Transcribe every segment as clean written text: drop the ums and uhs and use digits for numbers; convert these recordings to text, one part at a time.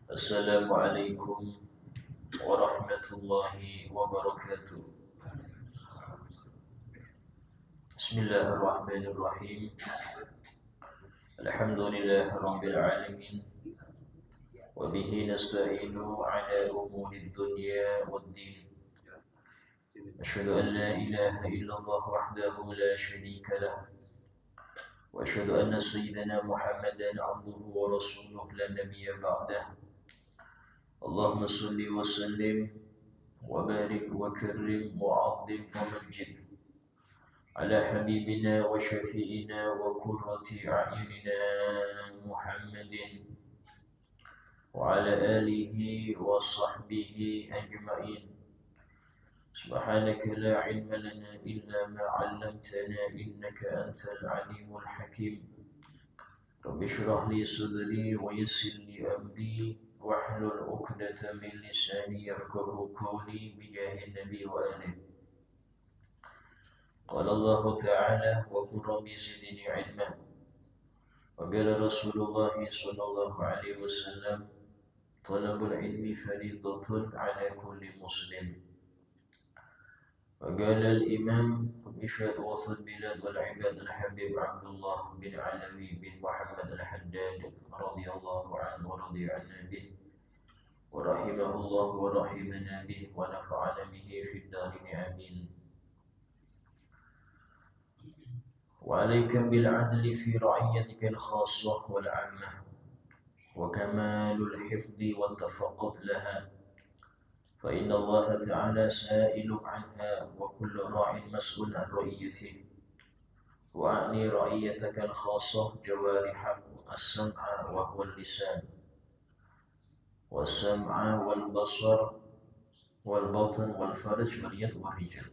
Assalamualaikum warahmatullahi wabarakatuh. Bismillahirrahmanirrahim. Alhamdulillahi rabbil alamin. Wa bihi nasta'inu ala umuri dunya waddin. Asyhadu an la ilaha illallah wahdahu la syarika lah. Wa asyhadu anna sayyidina Muhammadan abduhu wa rasuluh la nabiyya ba'dah. Allahumma salli wa sallim wa barik wa karrim wa 'azzim wa majid على حبيبنا وشفيئنا وقرة أعيننا محمد وعلى آله وصحبه أجمعين. سبحانك لا علم لنا إلا ما علمتنا إنك أنت العليم الحكيم. رب اشرح لي صدري ويسر لي أمري واحلل عقدة من لساني يفقه قولي بجاه النبي وآله. قال الله تعالى وقل رب زدني علما. وقال رسول الله صلى الله عليه وسلم طلب العلم فريضة على كل مسلم. وقال الإمام بشهد وصل البلاد والعباد الحبيب عبد الله بن علوي بن محمد الحداد رضي الله عنه ورضي عنا به ورحمه الله ورحمنا به ونفعنا به في الدارين آمين. وعليك بالعدل في رعيتك الخاصة والعامة وكمال الحفظ والتفقد لها، فإن الله تعالى سائل عنها وكل راع مسؤول عن رعيته. وأعني رعيتك الخاصة جوارحك السمع وهو اللسان، والسمع والبصر والبطن والفرج واليد والرجل،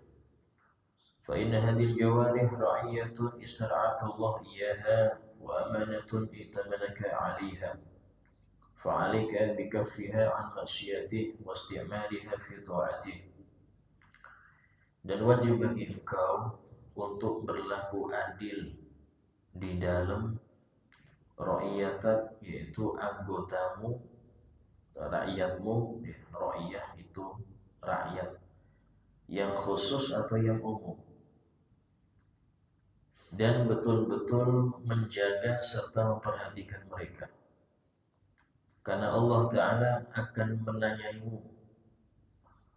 فإن هذه الجوارح رعية استرعاك الله إياها وأمانة ائتمنك عليها، فعليك بكفها عن معصيته واستعمالها في طاعته. Dan wajib bagi engkau untuk berlaku adil di dalam ra'iyatak, yaitu anggotamu, rakyatmu. Ra'iyah itu rakyat yang khusus atau yang umum, dan betul-betul menjaga serta memperhatikan mereka. Karena Allah Ta'ala akan menanyaimu,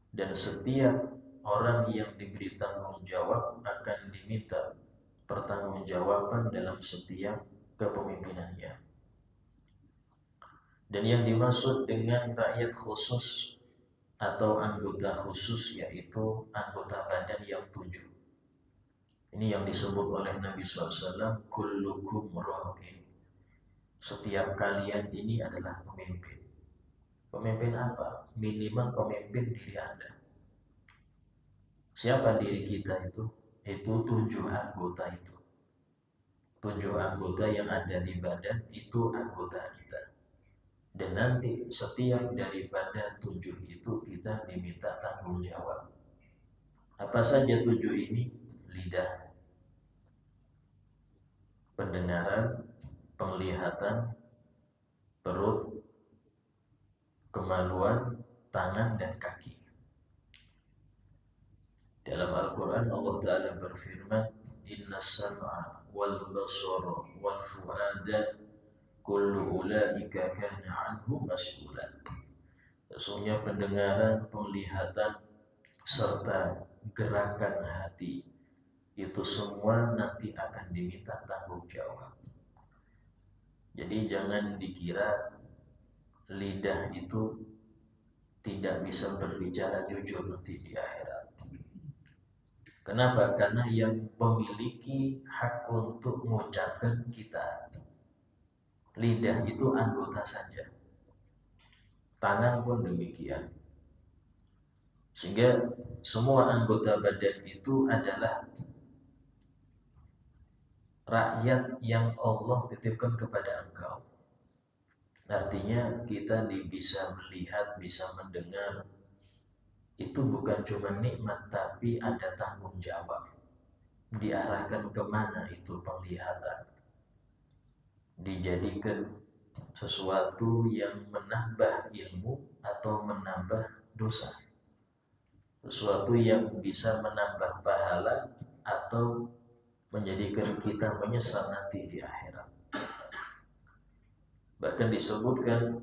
dan setiap orang yang diberi tanggung jawab akan diminta pertanggungjawaban dalam setiap kepemimpinannya. Dan yang dimaksud dengan rakyat khusus atau anggota khusus yaitu anggota badan yang 7. Ini yang disebut oleh Nabi SAW, kullukum ra'in. Setiap kalian ini adalah pemimpin. Pemimpin apa? Minimal pemimpin diri Anda. Siapa diri kita itu? Itu 7 anggota itu. 7 anggota yang ada di badan itu anggota kita. Dan nanti setiap daripada 7 itu kita diminta tanggung jawab. Apa saja 7 ini? Lidah, pendengaran, penglihatan, perut, kemaluan, tangan, dan kaki. Dalam Al-Quran Allah Ta'ala berfirman, Inna sam'a wal basara wal fu'ada kullu ulaika kana anhu mas'ula. Sesungguhnya pendengaran, penglihatan, serta gerakan hati itu semua nanti akan diminta tanggung jawab. Jadi jangan dikira lidah itu tidak bisa berbicara jujur nanti di akhirat. Kenapa? Karena yang memiliki hak untuk mengucapkan kita. Lidah itu anggota saja. Tangan pun demikian. Sehingga semua anggota badan itu adalah rakyat yang Allah titipkan kepada engkau. Artinya kita bisa melihat, bisa mendengar. Itu bukan cuma nikmat, tapi ada tanggung jawab. Diarahkan kemana itu penglihatan? Dijadikan sesuatu yang menambah ilmu atau menambah dosa, sesuatu yang bisa menambah pahala atau menjadikan kita menyesal nanti di akhirat. Bahkan disebutkan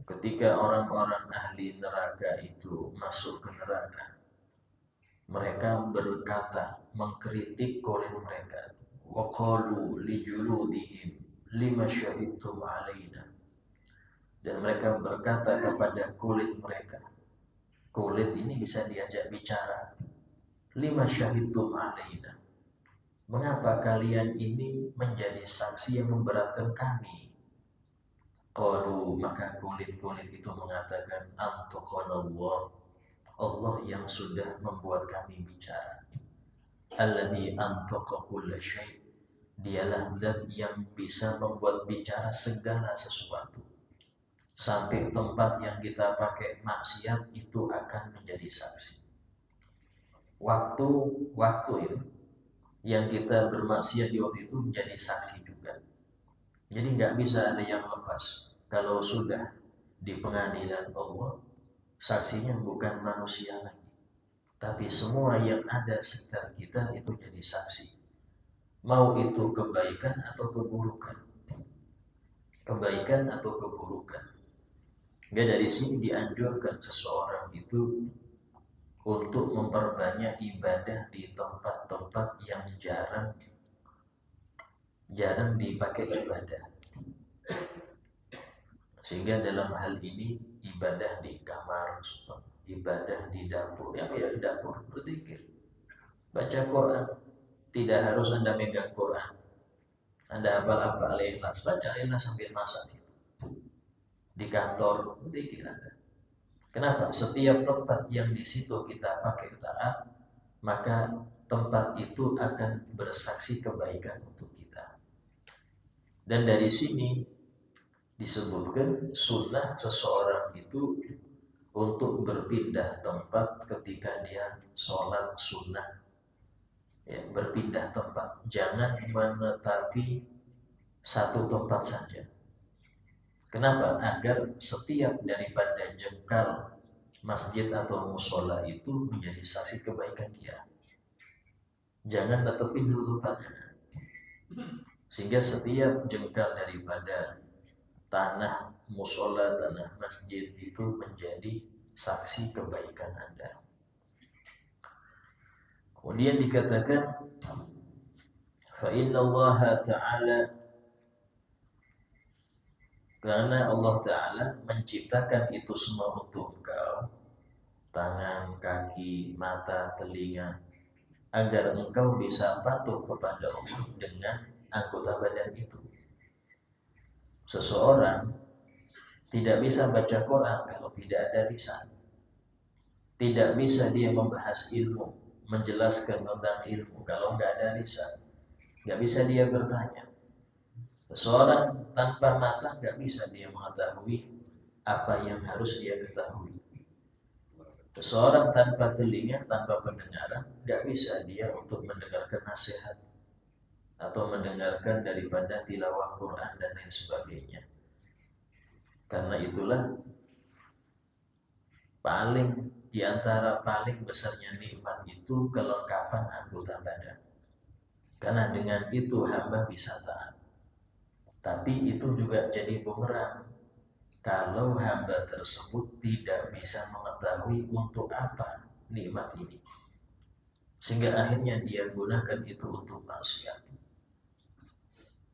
ketika orang-orang ahli neraka itu masuk ke neraka, mereka berkata, mengkritik kulit mereka, waqalu lijuludihim lima syahidtum alaina. Dan mereka berkata kepada kulit mereka, kulit ini bisa diajak bicara, lima syahidtum alaina, mengapa kalian ini menjadi saksi yang memberatkan kami? Qalu, maka kulit-kulit itu mengatakan, antaqanallah, Allah yang sudah membuat kami bicara. Alladzi antaqa kulla syai', dialah zat yang bisa membuat bicara segala sesuatu. Sampai tempat yang kita pakai maksiat itu akan menjadi saksi. Waktu itu yang kita bermaksiat di waktu itu menjadi saksi juga. Jadi nggak bisa ada yang lepas. Kalau sudah di pengadilan Allah, saksinya bukan manusia lagi, tapi semua yang ada sekitar kita itu jadi saksi. Mau itu kebaikan atau keburukan. Kebaikan atau keburukan. Dari sini dianjurkan seseorang itu untuk memperbanyak ibadah di tempat-tempat yang jarang dipakai ibadah. Sehingga dalam hal ini ibadah di kamar, ibadah di dapur, yang tidak di dapur berzikir, baca Quran. Tidak harus Anda megang Quran, Anda hafal Al-Ikhlas, baca Al-Ikhlas sambil masak di kantor, berzikir Anda. Kenapa? Setiap tempat yang di situ kita pakai taat, maka tempat itu akan bersaksi kebaikan untuk kita. Dan dari sini disebutkan sunnah seseorang itu untuk berpindah tempat ketika dia sholat sunnah, ya, berpindah tempat, jangan menetapi satu tempat saja. Kenapa? Agar setiap daripada jengkal masjid atau musola itu menjadi saksi kebaikan dia. Jangan tetapin satu tempatnya, sehingga setiap jengkal daripada tanah musola, tanah masjid itu menjadi saksi kebaikan Anda. Kemudian dikatakan, fa inna Allah Ta'ala, karena Allah Ta'ala menciptakan itu semua untuk engkau, tangan, kaki, mata, telinga, agar engkau bisa patuh kepada Allah dengan anggota badan itu. Seseorang tidak bisa baca Quran kalau tidak ada lisan. Tidak bisa dia membahas ilmu, menjelaskan tentang ilmu kalau nggak ada lisan. Nggak bisa dia bertanya. Seseorang tanpa mata nggak bisa dia mengetahui apa yang harus dia ketahui. Seseorang tanpa telinga, tanpa pendengaran, nggak bisa dia untuk mendengarkan nasihat atau mendengarkan daripada tilawah Quran dan lain sebagainya. Karena itulah di antara paling besarnya nikmat itu kelengkapan anggota badan. Karena dengan itu hamba bisa taat. Tapi itu juga jadi bumerang kalau hamba tersebut tidak bisa mengetahui untuk apa nikmat ini, sehingga akhirnya dia gunakan itu untuk maksiat.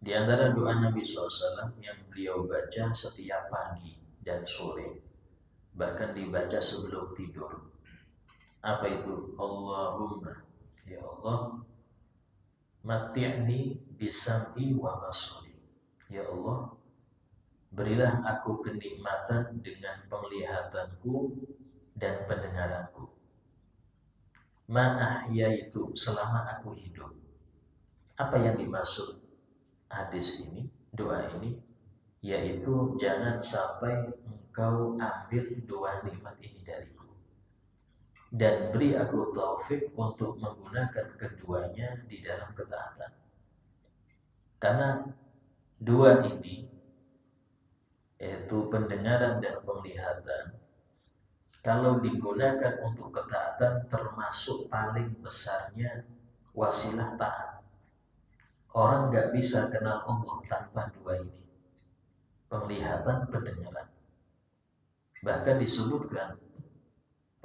Di antara doa Nabi SAW yang beliau baca setiap pagi dan sore, bahkan dibaca sebelum tidur, apa itu? Allahumma, ya Allah, mati'ni bisam'i wa basari. Ya Allah, berilah aku kenikmatan dengan penglihatanku dan pendengaranku. Ma'ahyaitu, selama aku hidup. Apa yang dimaksud hadis ini, doa ini? Yaitu jangan sampai engkau ambil dua nikmat ini dariku, dan beri aku taufik untuk menggunakan keduanya di dalam ketaatan. Karena dua ini yaitu pendengaran dan penglihatan, kalau digunakan untuk ketaatan termasuk paling besarnya wasilah taat. Orang nggak bisa kenal Allah tanpa dua ini, penglihatan, pendengaran. Bahkan disebutkan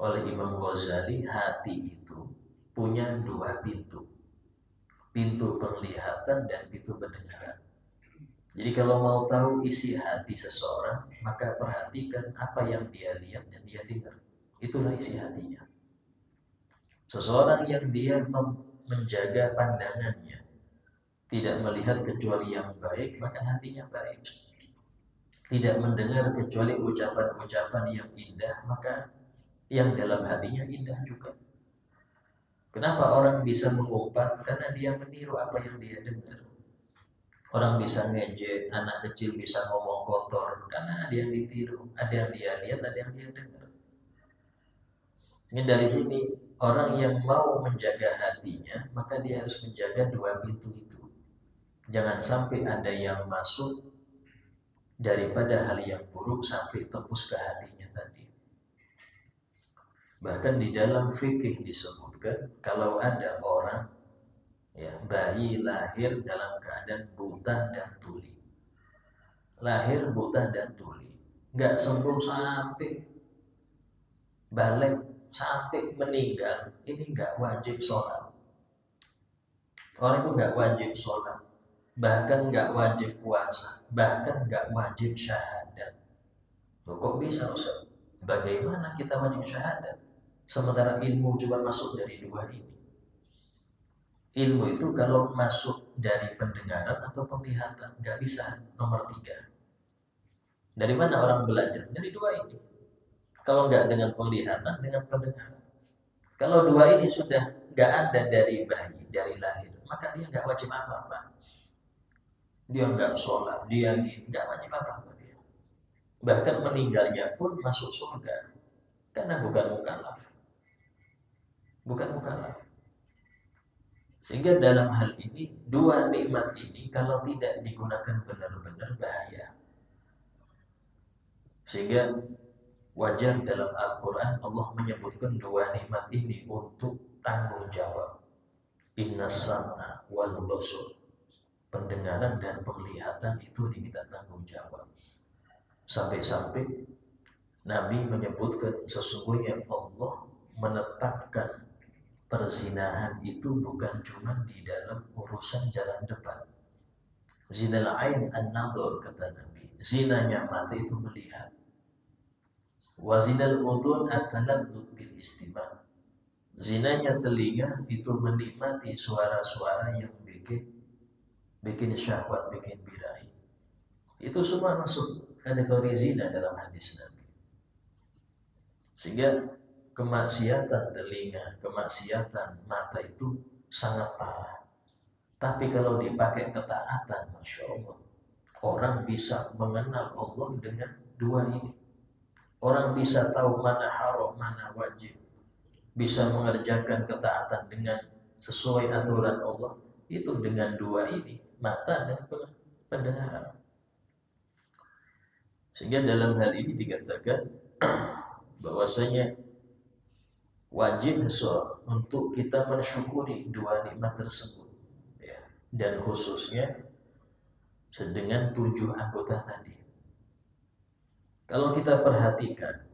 oleh Imam Ghazali, hati itu punya dua pintu, pintu penglihatan dan pintu pendengaran. Jadi kalau mau tahu isi hati seseorang, maka perhatikan apa yang dia lihat dan dia dengar. Itulah isi hatinya. Seseorang yang dia menjaga pandangannya, tidak melihat kecuali yang baik, maka hatinya baik. Tidak mendengar kecuali ucapan-ucapan yang indah, maka yang dalam hatinya indah juga. Kenapa orang bisa mengumpat? Karena dia meniru apa yang dia dengar. Orang bisa ngejek, anak kecil bisa ngomong kotor, karena ada yang ditiru, ada yang dia lihat, ada yang dia dengar. Ini dari sini, orang yang mau menjaga hatinya, maka dia harus menjaga dua pintu itu. Jangan sampai ada yang masuk daripada hal yang buruk sampai tembus ke hatinya tadi. Bahkan di dalam fikih disebutkan, kalau ada orang, ya, bayi lahir dalam keadaan buta dan tuli. Lahir buta dan tuli. Nggak sembuh sampai balik, sampai meninggal. Ini nggak wajib sholat. Orang itu nggak wajib sholat. Bahkan nggak wajib puasa. Bahkan nggak wajib syahadat. Loh, kok bisa Ustaz? Bagaimana kita wajib syahadat? Sementara ilmu cuma masuk dari dua ini. Ilmu itu kalau masuk dari pendengaran atau penglihatan, nggak bisa nomor 3. Dari mana orang belajar? Dari dua ini. Kalau nggak dengan penglihatan, dengan pendengaran. Kalau dua ini sudah nggak ada dari bayi, dari lahir, maka dia nggak wajib apa-apa. Dia nggak sholat, dia nggak wajib apa-apa dia. Bahkan meninggalnya pun masuk surga, karena bukan mukallaf. Bukan mukallaf. Sehingga dalam hal ini, dua nikmat ini kalau tidak digunakan benar-benar bahaya. Sehingga wajar dalam Al-Quran Allah menyebutkan dua nikmat ini untuk tanggung jawab. Inna sam'a wal basar. Pendengaran dan penglihatan itu diminta tanggung jawab. Sampai-sampai Nabi menyebutkan sesungguhnya Allah menetapkan perzinahan itu bukan cuma di dalam urusan jalan depan. Zinal ain an-nadhar, kata Nabi. Zinanya mata itu melihat. Wa zinal udhun at-talazzuz bil istima'. Zinanya telinga itu menikmati suara-suara yang bikin syahwat, bikin birahi. Itu semua masuk kategori zina dalam hadis Nabi. Sehingga kemaksiatan telinga, kemaksiatan mata itu sangat parah. Tapi kalau dipakai ketaatan, Masya Allah, orang bisa mengenal Allah dengan dua ini. Orang bisa tahu mana haram, mana wajib. Bisa mengerjakan ketaatan dengan sesuai aturan Allah. Itu dengan dua ini, mata dan pendengaran. Sehingga dalam hal ini dikatakan bahwasanya wajib untuk kita mensyukuri dua nikmat tersebut, ya. Dan khususnya dengan 7 anggota tadi. Kalau kita perhatikan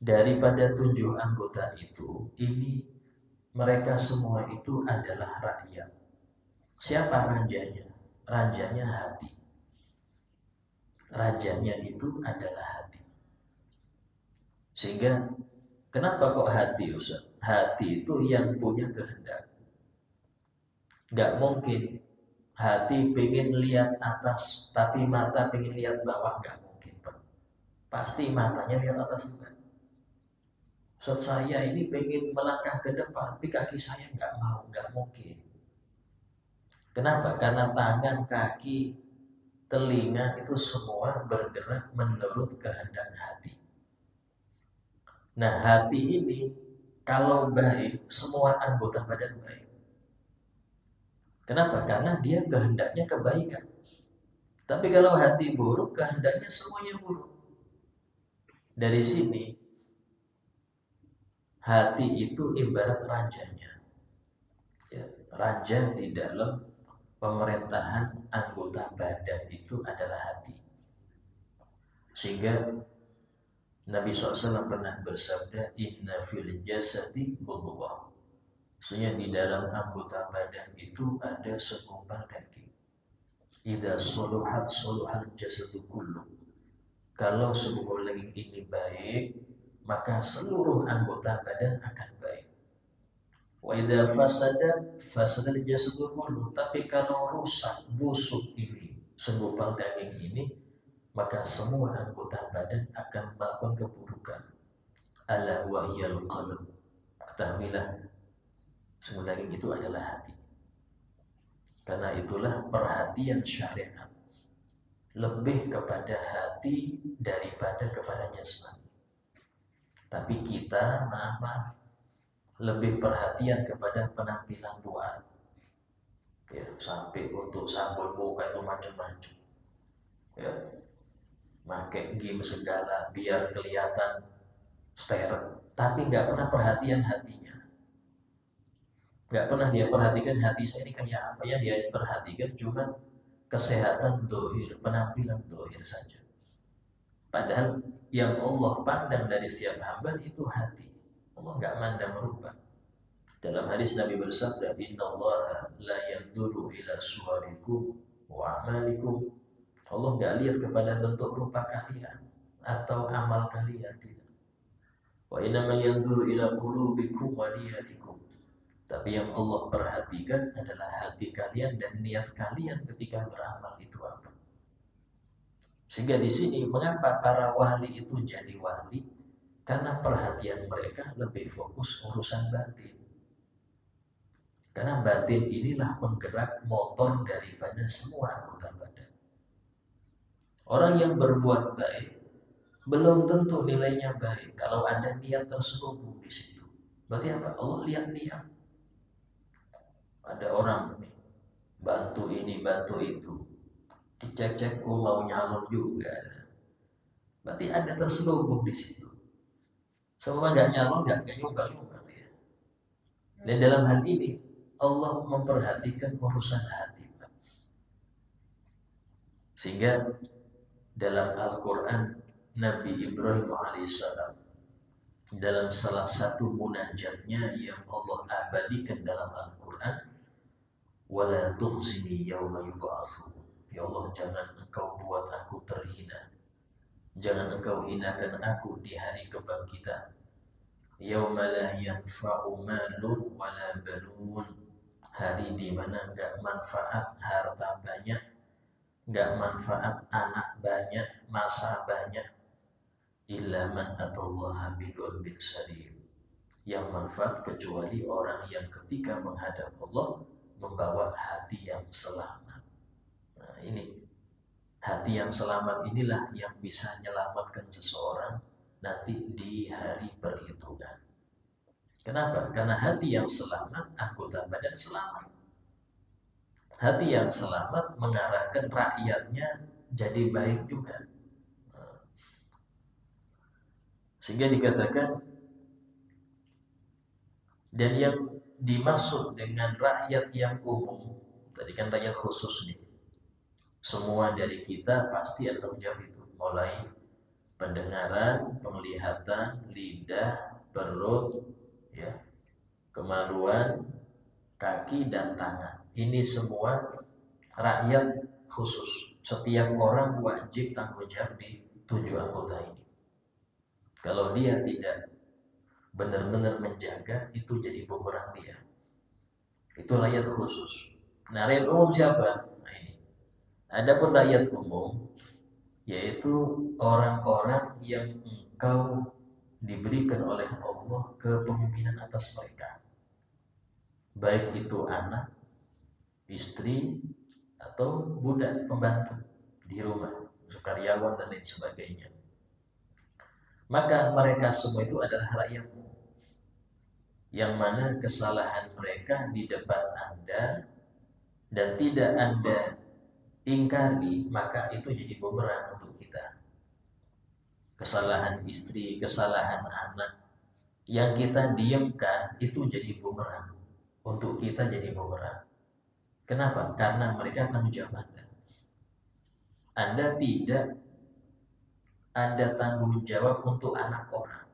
daripada 7 anggota itu, ini mereka semua itu adalah rakyat. Siapa rajanya? Rajanya hati. Rajanya itu adalah hati. Sehingga kenapa kok hati, Ustaz? Hati itu yang punya kehendak. Gak mungkin hati pengen lihat atas, tapi mata pengen lihat bawah. Gak mungkin, Pak. Pasti matanya lihat atas juga. Ustaz, saya ini pengen melangkah ke depan, tapi kaki saya gak mau. Gak mungkin. Kenapa? Karena tangan, kaki, telinga itu semua bergerak menurut kehendak hati. Nah, hati ini kalau baik, semua anggota badan baik. Kenapa? Karena dia kehendaknya kebaikan. Tapi kalau hati buruk, kehendaknya semuanya buruk. Dari sini, hati itu ibarat rajanya. Ya, raja di dalam pemerintahan anggota badan itu adalah hati. Sehingga Nabi SAW pernah bersabda, Inna fil jasadi mudghah. Maksudnya di dalam anggota badan itu ada segumpal daging. Idza soluhat soluhal jasadu kullu. Kalau segumpal daging ini baik, maka seluruh anggota badan akan baik. Wa idza fasadat fasadal jasadu kullu. Tapi kalau rusak, busuk ini segumpal daging ini, maka semua anggota badan akan melakukan keburukan. Ala wahyal qalb. Ketahuilah, semua daging itu adalah hati. Karena itulah perhatian syariat lebih kepada hati daripada kepada jasmani. Tapi kita, maaf, lebih perhatian kepada penampilan luar. Ya, sampai untuk sabun muka itu macam-macam. Ya, pakai gim segala biar kelihatan steril. Tapi nggak pernah perhatian hatinya. Nggak pernah dia perhatikan hati saya ini kayak apa. Ya dia perhatikan cuma kesehatan dohir, penampilan dohir saja. Padahal yang Allah pandang dari setiap hamba itu hati. Allah nggak mandang rupa. Dalam hadis Nabi bersabda, Inna Allah la yanzuru ila suwarikum wa amalikum. Allah nggak lihat kepada bentuk rupa kalian atau amal kalian, tidak. Wa innamal yanzuru ila qulubikum wa niyatikum. Tapi yang Allah perhatikan adalah hati kalian dan niat kalian ketika beramal itu apa. Sehingga di sini mengapa para wali itu jadi wali? Karena perhatian mereka lebih fokus urusan batin. Karena batin inilah penggerak motor daripada semua anggota badan. Orang yang berbuat baik belum tentu nilainya baik kalau ada niat terselubung di situ. Berarti apa? Allah lihat niat. Ada orang nih, bantu ini, bantu itu, dicek-cek, mau nyalon juga. Berarti ada terselubung di situ. Semua nggak nyalon, nggak nyumbang dia. Dan dalam hal ini Allah memperhatikan urusan hati. Sehingga dalam Al-Quran Nabi Ibrahim alaihissalam dalam salah satu munajatnya yang Allah abadikan dalam Al-Quran, wala tukhzini yawma yub'atsun. Ya Allah, jangan engkau buat aku terhina. Jangan engkau hinakan aku di hari kebangkitan. Yawma la yanfa'u malun wala banun. Hari di mana enggak manfaat harta banyak, enggak manfaat anak banyak, masa banyak. Illa man atallaha biqalbin salim. Yang manfaat kecuali orang yang ketika menghadap Allah membawa hati yang selamat. Nah, ini hati yang selamat inilah yang bisa menyelamatkan seseorang nanti di hari perhitungan. Kenapa? Karena hati yang selamat, anggota badan selamat. Hati yang selamat mengarahkan rakyatnya jadi baik juga. Sehingga dikatakan, dan yang dimaksud dengan rakyat yang umum, tadi kan rakyat khusus nih. Semua dari kita pasti ada tanggung jawab itu, mulai pendengaran, penglihatan, lidah, perut, ya, kemaluan, kaki dan tangan. Ini semua rakyat khusus. Setiap orang wajib tanggung jawab di 7 anggota ini. Kalau dia tidak benar-benar menjaga, itu jadi bumerang dia. Itu rakyat khusus. Nah, rakyat umum siapa? Nah, ini. Adapun rakyat umum, yaitu orang-orang yang engkau diberikan oleh Allah kepemimpinan atas mereka. Baik itu anak, istri, atau budak pembantu di rumah, karyawan dan lain sebagainya. Maka mereka semua itu adalah rakyat umum, yang mana kesalahan mereka di depan Anda dan tidak Anda ingkari, maka itu jadi bumerang untuk kita. Kesalahan istri, kesalahan anak yang kita diamkan itu jadi bumerang untuk kita, jadi bumerang. Kenapa? Karena mereka tanggung jawab Anda. Anda tidak ada tanggung jawab untuk anak orang,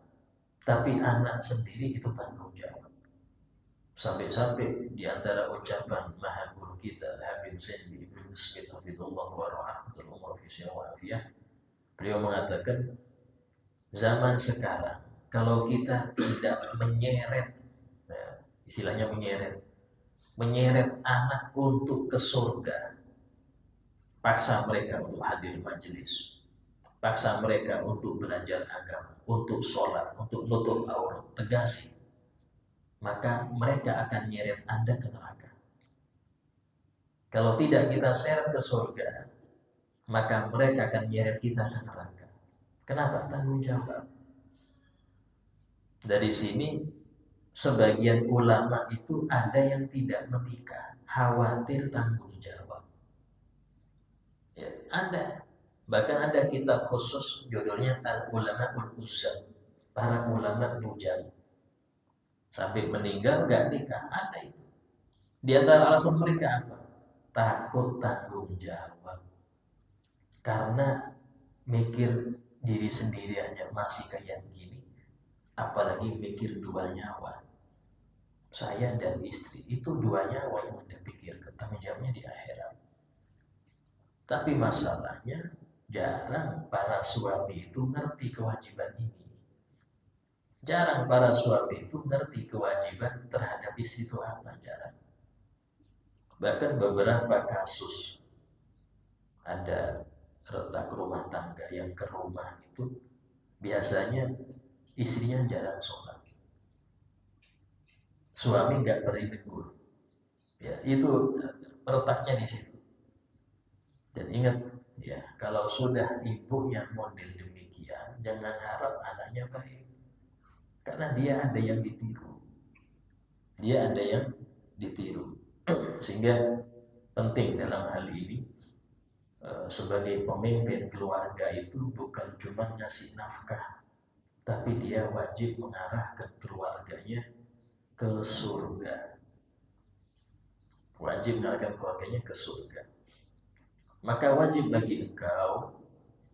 tapi anak sendiri itu tanggung jawab. Sampai-sampai di antara ucapan maha guru kita Habib Zain bin Ibrahim Smith hafizahullah wa rahmatul umur fi syawafiyah, beliau mengatakan, zaman sekarang kalau kita tidak menyeret, nah, istilahnya menyeret anak untuk ke surga, paksa mereka untuk hadir majelis, paksa mereka untuk belajar agama, untuk sholat, untuk nutup aurat, tegasi, maka mereka akan nyeret Anda ke neraka. Kalau tidak kita seret ke surga, maka mereka akan nyeret kita ke neraka. Kenapa? Tanggung jawab. Dari sini sebagian ulama itu ada yang tidak menikah, khawatir tanggung jawab. Ya, ada. Bahkan ada kitab khusus judulnya Al-Ulama Ul-Uzzam, para ulama bujang. Sampai meninggal gak nikah, ada itu. Di antara alasan mereka apa? Takut tanggung jawab. Karena mikir diri sendiri aja masih kayak gini, apalagi mikir dua nyawa. Saya dan istri itu dua nyawa yang Anda pikirkan, tanggung jawabnya di akhirat. Tapi masalahnya jarang para suami itu ngerti kewajiban ini. Jarang para suami itu ngerti kewajiban terhadap istri itu apa, jarang. Bahkan beberapa kasus ada retak rumah tangga yang ke rumah itu biasanya istrinya jarang sholat, suami nggak beri negur. Ya, itu retaknya di situ. Dan ingat ya, kalau sudah ibunya model demikian, jangan harap anaknya baik. Karena dia ada yang ditiru. Dia ada yang ditiru. Sehingga penting dalam hal ini, sebagai pemimpin keluarga itu bukan cuma ngasih nafkah, tapi dia wajib mengarahkan keluarganya ke surga. Wajib mengarahkan keluarganya ke surga. Maka wajib bagi engkau,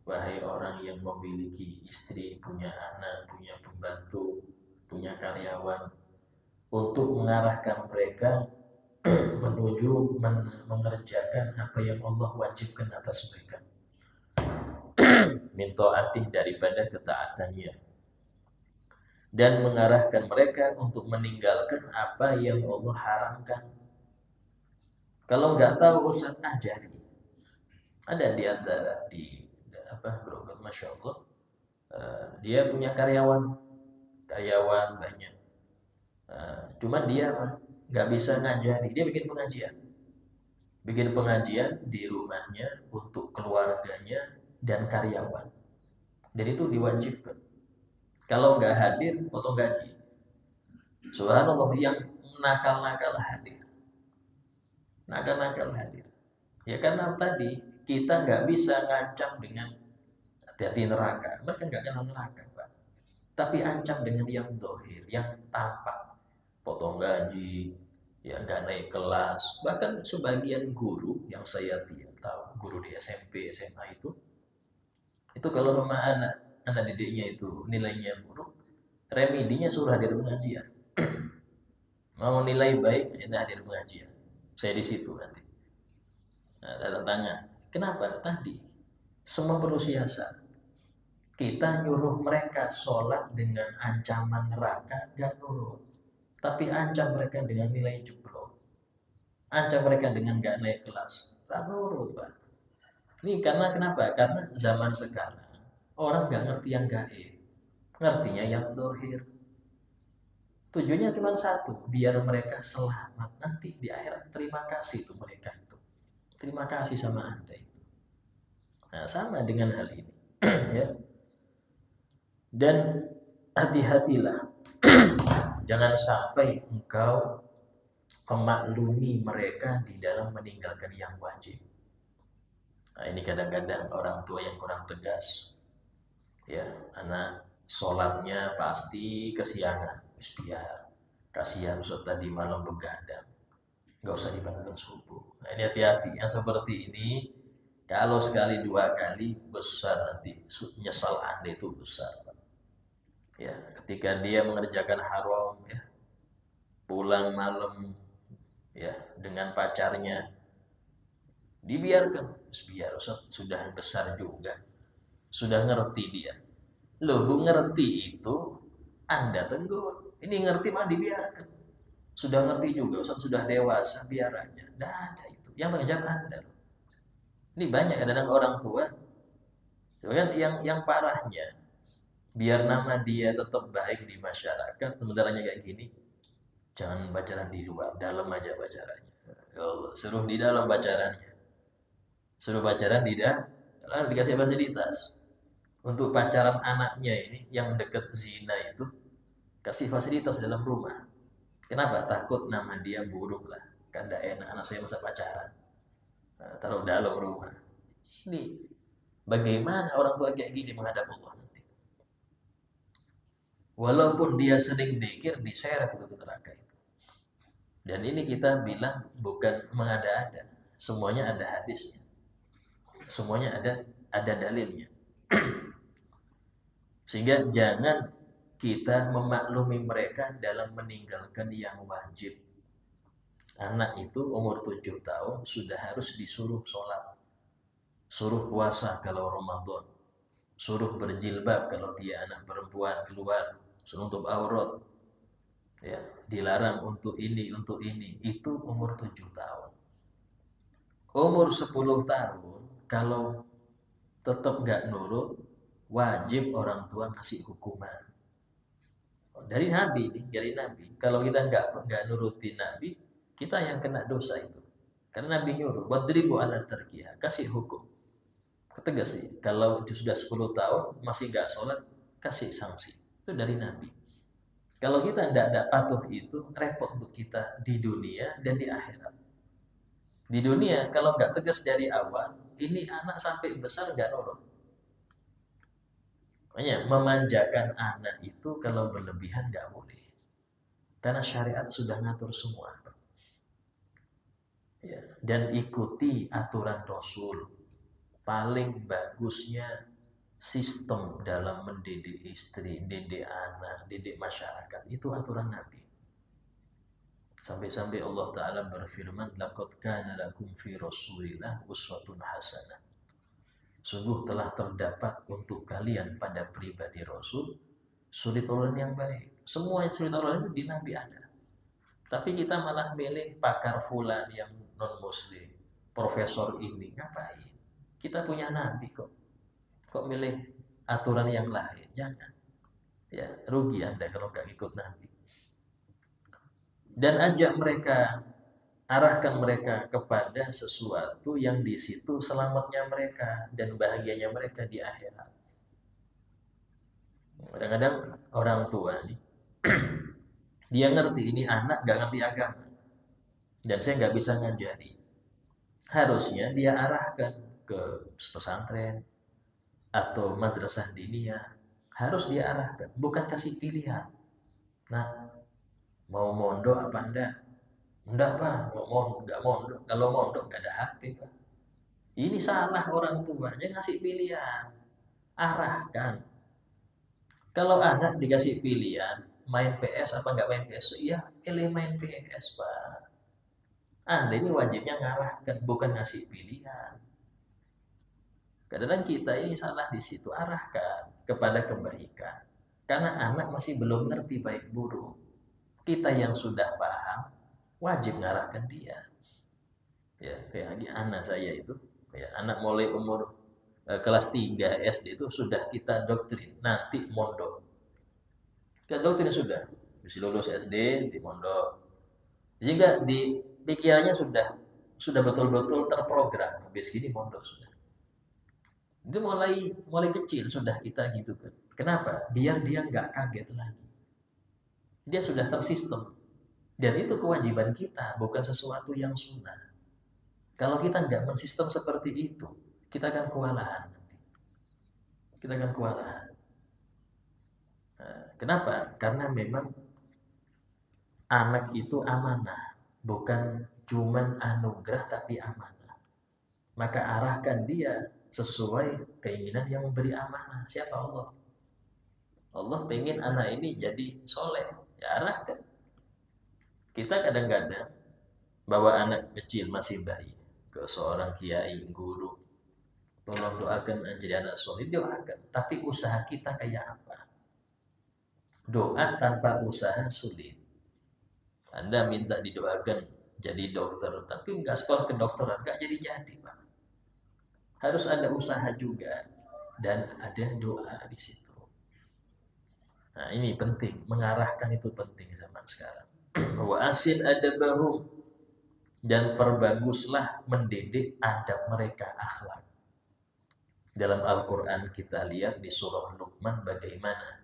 wahai orang yang memiliki istri, punya anak, punya pembantu, punya karyawan, untuk mengarahkan mereka menuju mengerjakan apa yang Allah wajibkan atas mereka. Min ta'atih, daripada ketaatannya. Dan mengarahkan mereka untuk meninggalkan apa yang Allah haramkan. Kalau nggak tahu, Ustaz, ajari. Ada di antara berobat, Masya Allah, dia punya karyawan banyak, cuman dia nggak bisa ngajari. Dia bikin pengajian di rumahnya untuk keluarganya dan karyawan, dan itu diwajibkan. Kalau nggak hadir, potong gaji. Subhanallah, yang nakal-nakal hadir. Ya karena tadi kita nggak bisa ngancam dengan hati-hati neraka. Mereka nggak kenal neraka, Pak. Tapi ancam dengan yang dohir, yang tampak. Potong gaji, ya nggak naik kelas. Bahkan sebagian guru yang saya tahu, guru di SMP, SMA itu kalau rumah anak didiknya itu nilainya buruk, remedinya suruh hadir pengajian. Mau nilai baik, itu hadir pengajian. Saya di situ nanti. Nah, tanda tangan. Kenapa? Tadi semua perlu siasat. Kita nyuruh mereka sholat dengan ancaman neraka, gak nurut. Tapi ancam mereka dengan nilai jeblok, ancam mereka dengan gak naik kelas, gak nurut, Pak. Ini karena kenapa? Karena zaman sekarang orang gak ngerti yang gaib, ngertinya yang dohir. Tujuannya cuma satu, biar mereka selamat. Nanti di akhirat terima kasih itu mereka itu. Terima kasih sama Anda itu. Nah, sama dengan hal ini. Ya. Dan hati-hatilah. Jangan sampai engkau memaklumi mereka di dalam meninggalkan yang wajib. Nah, ini kadang-kadang orang tua yang kurang tegas. Ya, anak sholatnya pasti kesiangan. Biar kasihan Ustaz tadi malam begadang. Nggak usah dibangun subuh. Nah, ini hati-hati. Yang seperti ini, kalau sekali dua kali besar nanti nyesal Anda itu besar. Ya, ketika dia mengerjakan haram, ya, pulang malam, ya, dengan pacarnya, dibiarkan. Biar Ustaz sudah besar juga, sudah ngerti dia. Loh, bu ngerti itu Anda tegur. Ini ngerti mah dibiarkan. Sudah ngerti juga, Ustaz sudah dewasa, biar aja. Tidak ada itu. Yang mengejar Anda. Ini banyak kadang orang tua, yang parahnya, biar nama dia tetap baik di masyarakat, sebenarnya kayak gini, jangan pacaran di luar, dalam aja pacarannya. Ya Allah, suruh di dalam pacarannya. Suruh pacaran di dalam, dikasih fasilitas. Untuk pacaran anaknya ini, yang deket zina itu, kasih fasilitas dalam rumah. Kenapa? Takut nama dia buruk lah. Kan tidak enak anak saya masa pacaran. Nah, taruh dalam rumah. Ini bagaimana orang tua kayak gini menghadap Allah nanti? Walaupun dia sering dikir, diseret ke neraka itu. Dan ini kita bilang bukan mengada-ada. Semuanya ada hadisnya. Semuanya ada dalilnya. Sehingga jangan kita memaklumi mereka dalam meninggalkan yang wajib. Anak itu umur 7 tahun sudah harus disuruh sholat. Suruh puasa kalau Ramadan. Suruh berjilbab kalau dia anak perempuan keluar. Suruh untuk aurat. Ya, dilarang untuk ini, untuk ini. Itu umur 7 tahun. Umur 10 tahun, kalau tetap nggak nurut, wajib orang tua ngasih hukuman. Dari Nabi, dari Nabi. Kalau kita nggak nurutin Nabi, kita yang kena dosa itu. Karena Nabi nyuruh, wadribu ala tarkiyah, kasih hukum. Ketegas sih, kalau sudah 10 tahun masih nggak sholat, kasih sanksi. Itu dari Nabi. Kalau kita tidak patuh itu, repot untuk kita di dunia dan di akhirat. Di dunia, kalau nggak tegas dari awal, ini anak sampai besar nggak nurut. Makanya memanjakan anak itu kalau berlebihan nggak boleh. Karena syariat sudah ngatur semua. Ya, dan ikuti aturan Rasul. Paling bagusnya sistem dalam mendidik istri, didik anak, didik masyarakat. Itu aturan Nabi. Sampai-sampai Allah Ta'ala berfirman, laqad kana lakum fi Rasulillah uswatun hasanah. Sungguh telah terdapat untuk kalian pada pribadi Rasul suri teladan yang baik. Semua suri teladan itu di Nabi ada. Tapi kita malah milih pakar fulan yang non-muslim, profesor ini, ngapain? Kita punya Nabi kok. Kok milih aturan yang lain? Jangan. Ya, rugi Anda kalau nggak ikut Nabi. Dan ajak mereka, arahkan mereka kepada sesuatu yang di situ selamatnya mereka dan bahagianya mereka di akhirat. Kadang-kadang orang tua nih, dia ngerti ini anak nggak ngerti agama, dan saya nggak bisa ngajari. Harusnya dia arahkan ke pesantren atau madrasah diniyah. Harus dia arahkan, bukan kasih pilihan. Nah, mau mondok apa enggak? Enggak Pak, nggak mondok. Kalau mondok nggak ada HP Pak. Ini salah orang tuanya ngasih pilihan. Arahkan. Kalau anak dikasih pilihan, main PS apa nggak main PS? Iya, pilih main PS Pak. Anda ini wajibnya ngarahkan, bukan ngasih pilihan. Kadang-kadang kita ini salah di situ, arahkan kepada kebaikan. Karena anak masih belum ngerti baik buruk. Kita yang sudah paham, wajib ngarahkan dia. Ya, kayak lagi anak saya itu, ya, anak mulai umur kelas 3 SD itu sudah kita doktrin, nanti mondok. Kita doktrin sudah, bisa lulus SD di mondok. Jika di pikirannya sudah betul-betul terprogram, habis gini mondok sudah. Itu mulai kecil sudah kita gitu kan. Kenapa? Biar dia nggak kaget lagi. Dia sudah tersistem. Dan itu kewajiban kita, bukan sesuatu yang sunnah. Kalau kita nggak mensistem seperti itu, kita akan kewalahan nanti. Kita akan kewalahan. Nah, kenapa? Karena memang anak itu amanah, bukan cuman anugerah tapi amanah. Maka arahkan dia sesuai keinginan yang memberi amanah. Siapa Allah? Allah pengen anak ini jadi soleh, ya arahkan. Kita kadang-kadang bawa anak kecil masih bayi ke seorang kiai, guru, tolong doakan jadi anak soleh, doakan. Tapi usaha kita kayak apa? Doa tanpa usaha sulit. Anda minta didoakan jadi dokter, tapi nggak sekolah kedokteran, nggak jadi-jadi, Pak. Harus ada usaha juga dan ada doa di situ. Nah, ini penting, mengarahkan itu penting zaman sekarang. Wa asin adabahum, dan perbaguslah mendidik adab mereka, akhlak. Dalam Al-Quran kita lihat di surah Luqman bagaimana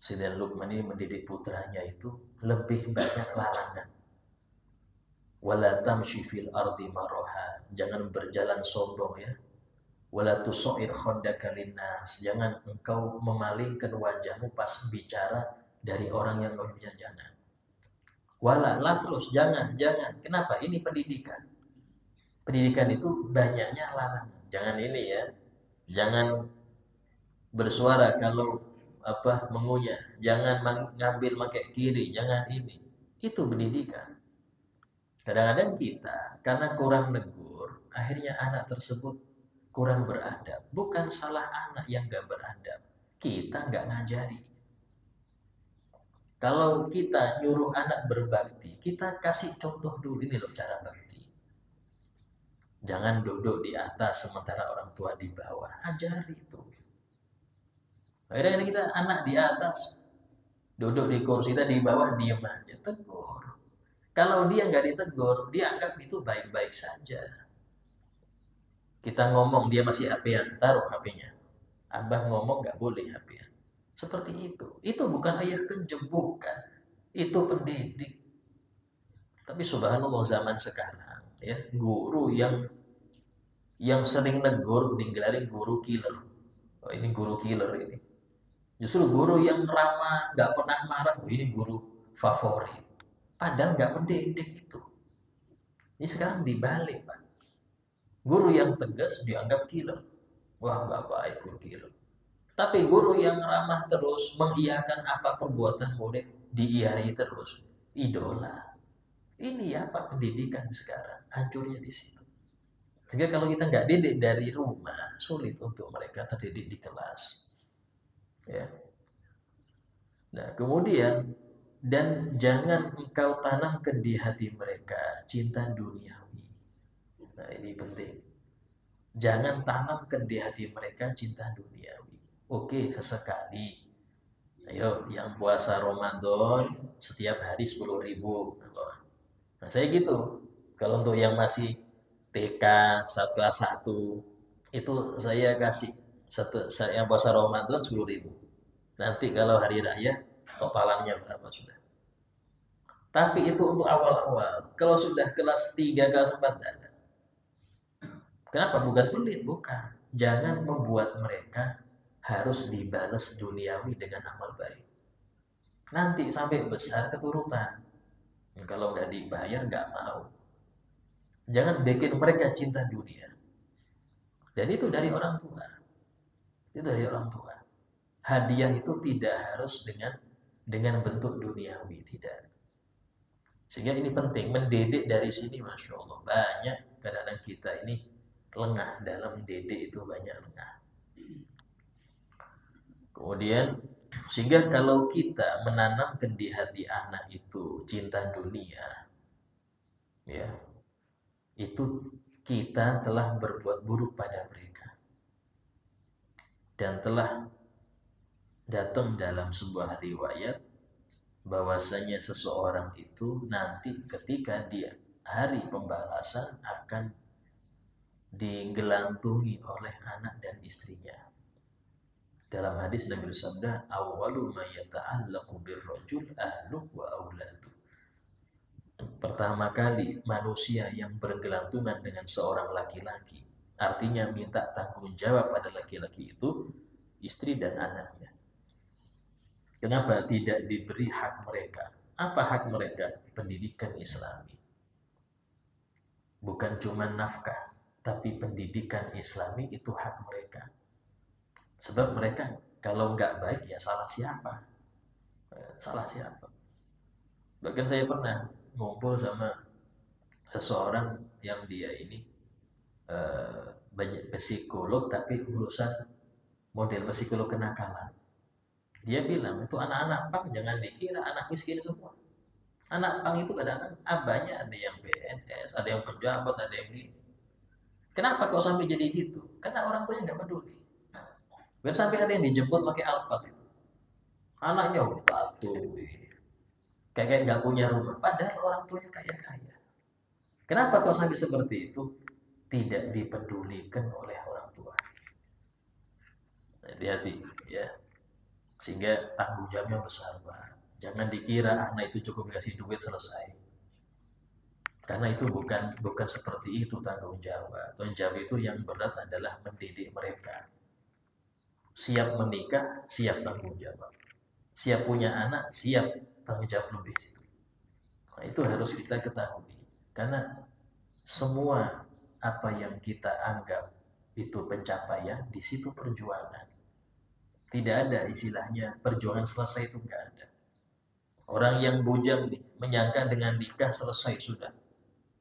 Sayyidina Luqman ini mendidik putranya itu lebih banyak larangan. Wala tamshi fil ardi maraha, jangan berjalan sombong ya. Wala tuso'ir khaddaka linnas, jangan engkau memalingkan wajahmu pas bicara dari orang yang kau bicara, jangan. Wala, lah terus, jangan. Kenapa? Ini pendidikan. Pendidikan itu banyaknya larangan. Jangan ini ya. Jangan bersuara kalau mengunyah. Jangan ngambil pakai kiri, jangan ini. Itu pendidikan. Kadang-kadang kita karena kurang negur, akhirnya anak tersebut kurang beradab. Bukan salah anak yang gak beradab, kita gak ngajari. Kalau kita nyuruh anak berbakti, kita kasih contoh dulu, ini loh cara bakti. Jangan duduk di atas sementara orang tua di bawah, ajari itu. Akhirnya kita anak di atas, duduk di kursi, kita di bawah diam aja, tegur. Kalau dia nggak ditegur, dia anggap itu baik-baik saja. Kita ngomong, dia masih HP-an, taruh HP-nya. Abah ngomong nggak boleh HP-an. Seperti itu. Itu bukan ayah kejam, bukan. Itu pendidik. Tapi subhanallah zaman sekarang, ya guru yang sering negur digelarin guru killer. Oh, ini guru killer ini. Justru guru yang ramah, nggak pernah marah, ini guru favorit. Padahal nggak mendidik itu. Ini sekarang dibalik, Pak. Guru yang tegas dianggap killer. Wah, nggak baik guru killer. Tapi guru yang ramah terus, mengiyakan apa perbuatan murid, diiyai terus. Idola. Ini apa pendidikan sekarang? Hancurnya di situ. Sehingga kalau kita nggak didik dari rumah, sulit untuk mereka terdidik di kelas. Ya. Nah, kemudian, dan jangan engkau tanamkan di hati mereka cinta duniawi. Nah, ini penting. Jangan tanamkan di hati mereka cinta duniawi. Oke, sesekali. Ayo, yang puasa Ramadan setiap hari 10.000. Nah, saya gitu. Kalau untuk yang masih TK, saat kelas 1, itu saya kasih yang puasa Ramadan 10.000. Nanti kalau hari raya, totalannya berapa sudah. Tapi itu untuk awal-awal. Kalau sudah kelas 3, kelas 4, ada. Kenapa? Bukan pelit, bukan. Jangan membuat mereka harus dibalas duniawi dengan amal baik. Nanti sampai besar keturutan. Kalau nggak dibayar, nggak mau. Jangan bikin mereka cinta dunia. Dan itu dari orang tua. Itu dari orang tua. Hadiah itu tidak harus dengan bentuk duniawi, tidak. Sehingga ini penting, mendidik dari sini, Masya Allah. Banyak kadang-kadang kita ini lengah dalam mendidik, itu banyak lengah. Kemudian, sehingga kalau kita menanamkan di hati anak itu cinta dunia, ya, itu kita telah berbuat buruk pada mereka. Dan telah datang dalam sebuah riwayat bahwasanya seseorang itu nanti ketika dia hari pembalasan akan digelantungi oleh anak dan istrinya. Dalam hadis Nabi bersabda, awwalu ma yata'allaqu birrajul ahluhu wa auladu. Pertama kali manusia yang bergelantungan dengan seorang laki-laki Artinya minta tanggung jawab pada laki-laki itu, istri dan anaknya. Kenapa tidak diberi hak mereka? Apa hak mereka? Pendidikan Islami. Bukan cuma nafkah, tapi pendidikan Islami itu hak mereka. Sebab mereka kalau nggak baik ya salah siapa? Salah siapa? Bahkan saya pernah ngumpul sama seseorang yang dia ini banyak psikolog, tapi urusan model psikolog kenakalan. Dia bilang itu anak-anak pang jangan dikira anak miskin semua. Anak pang itu kadang-kadang abahnya ada yang PNS, ada yang pejabat, ada yang ini. Kenapa kok sampai jadi gitu? Karena orang tuanya nggak peduli. Dan sampai ada yang dijemput pakai Alphard itu. Anaknya batu, kayak nggak punya rumah. Padahal orang tuanya kaya-kaya. Kenapa kok sampai seperti itu? Tidak dipedulikan oleh orang tua. Hati-hati ya. Sehingga tanggung jawabnya besar banget. Jangan dikira anak itu cukup kasih duit selesai. Karena itu bukan seperti itu tanggung jawab. Tanggung jawab itu yang berat adalah mendidik mereka. Siap menikah, siap tanggung jawab. Siap punya anak, siap tanggung jawab lebih. Nah, itu harus kita ketahui. Karena semua apa yang kita anggap itu pencapaian, di situ perjuangan. Tidak ada istilahnya perjuangan selesai, itu nggak ada. Orang yang bujang nih, menyangka dengan nikah selesai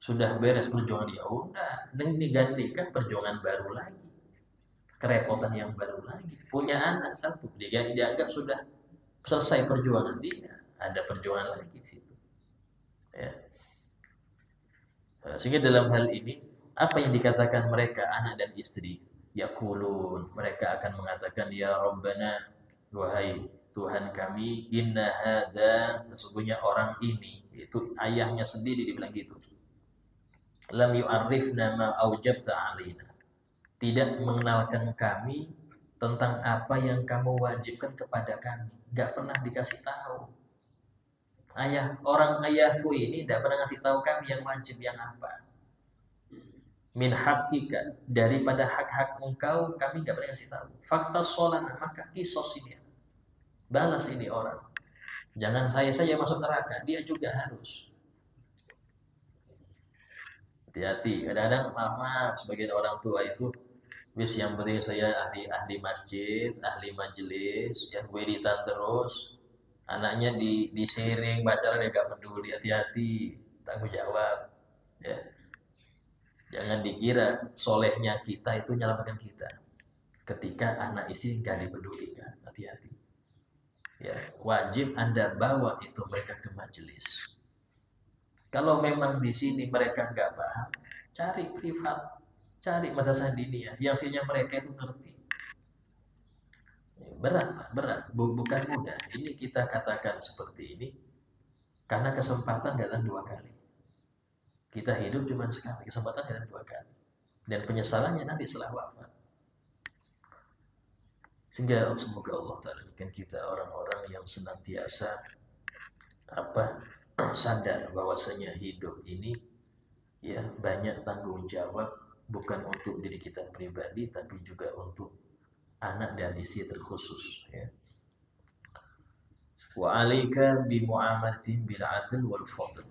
sudah beres perjuangan dia. Udah, ini ganti kan perjuangan baru lagi, kerepotan yang baru lagi. Punya anak satu, dia dianggap sudah selesai perjuangan dia, ada perjuangan lagi di situ. Ya. Sehingga dalam hal ini apa yang dikatakan mereka anak dan istri, yaqulun, mereka akan mengatakan ya Rabbana, wahai Tuhan kami, inna hadza, sesungguhnya orang ini, itu ayahnya sendiri dibilang gitu, lam yu'arrifna ma aujabta alaina, tidak mengenalkan kami tentang apa yang kamu wajibkan kepada kami, nggak pernah dikasih tahu. Orang ayahku ini tidak pernah ngasih tahu kami yang wajib yang apa. Min hakika, daripada hak-hak engkau kami nggak pernah ngasih tahu. Fakta solana, maka kisos ini, balas ini orang. Jangan saya masuk neraka, dia juga harus. Hati-hati. Kadang-kadang maaf sebagian orang tua itu wis yang penting saya ahli masjid, ahli majelis, yang wiridan terus. Anaknya disering pacaran ya gak peduli. Hati-hati, tanggung jawab ya. Jangan dikira solehnya kita itu menyelamatkan kita ketika anak istri gak dipedulikan. Hati-hati ya. Wajib Anda bawa itu mereka ke majelis. Kalau memang di sini mereka nggak paham, cari privat, cari madrasah diniyah yang sehingga mereka itu ngerti. Berat, bukan mudah. Ini kita katakan seperti ini karena kesempatan datang dua kali. Kita hidup cuma sekali, kesempatan datang dua kali. Dan penyesalannya nanti setelah wafat. Sehingga semoga Allah Ta'ala berikan kita orang-orang yang senantiasa sadar bahwasanya hidup ini ya banyak tanggung jawab, bukan untuk diri kita pribadi tapi juga untuk anak dan istri terkhusus ya. Wa 'alaika bi mu'amalatin bil 'adl wal fadl.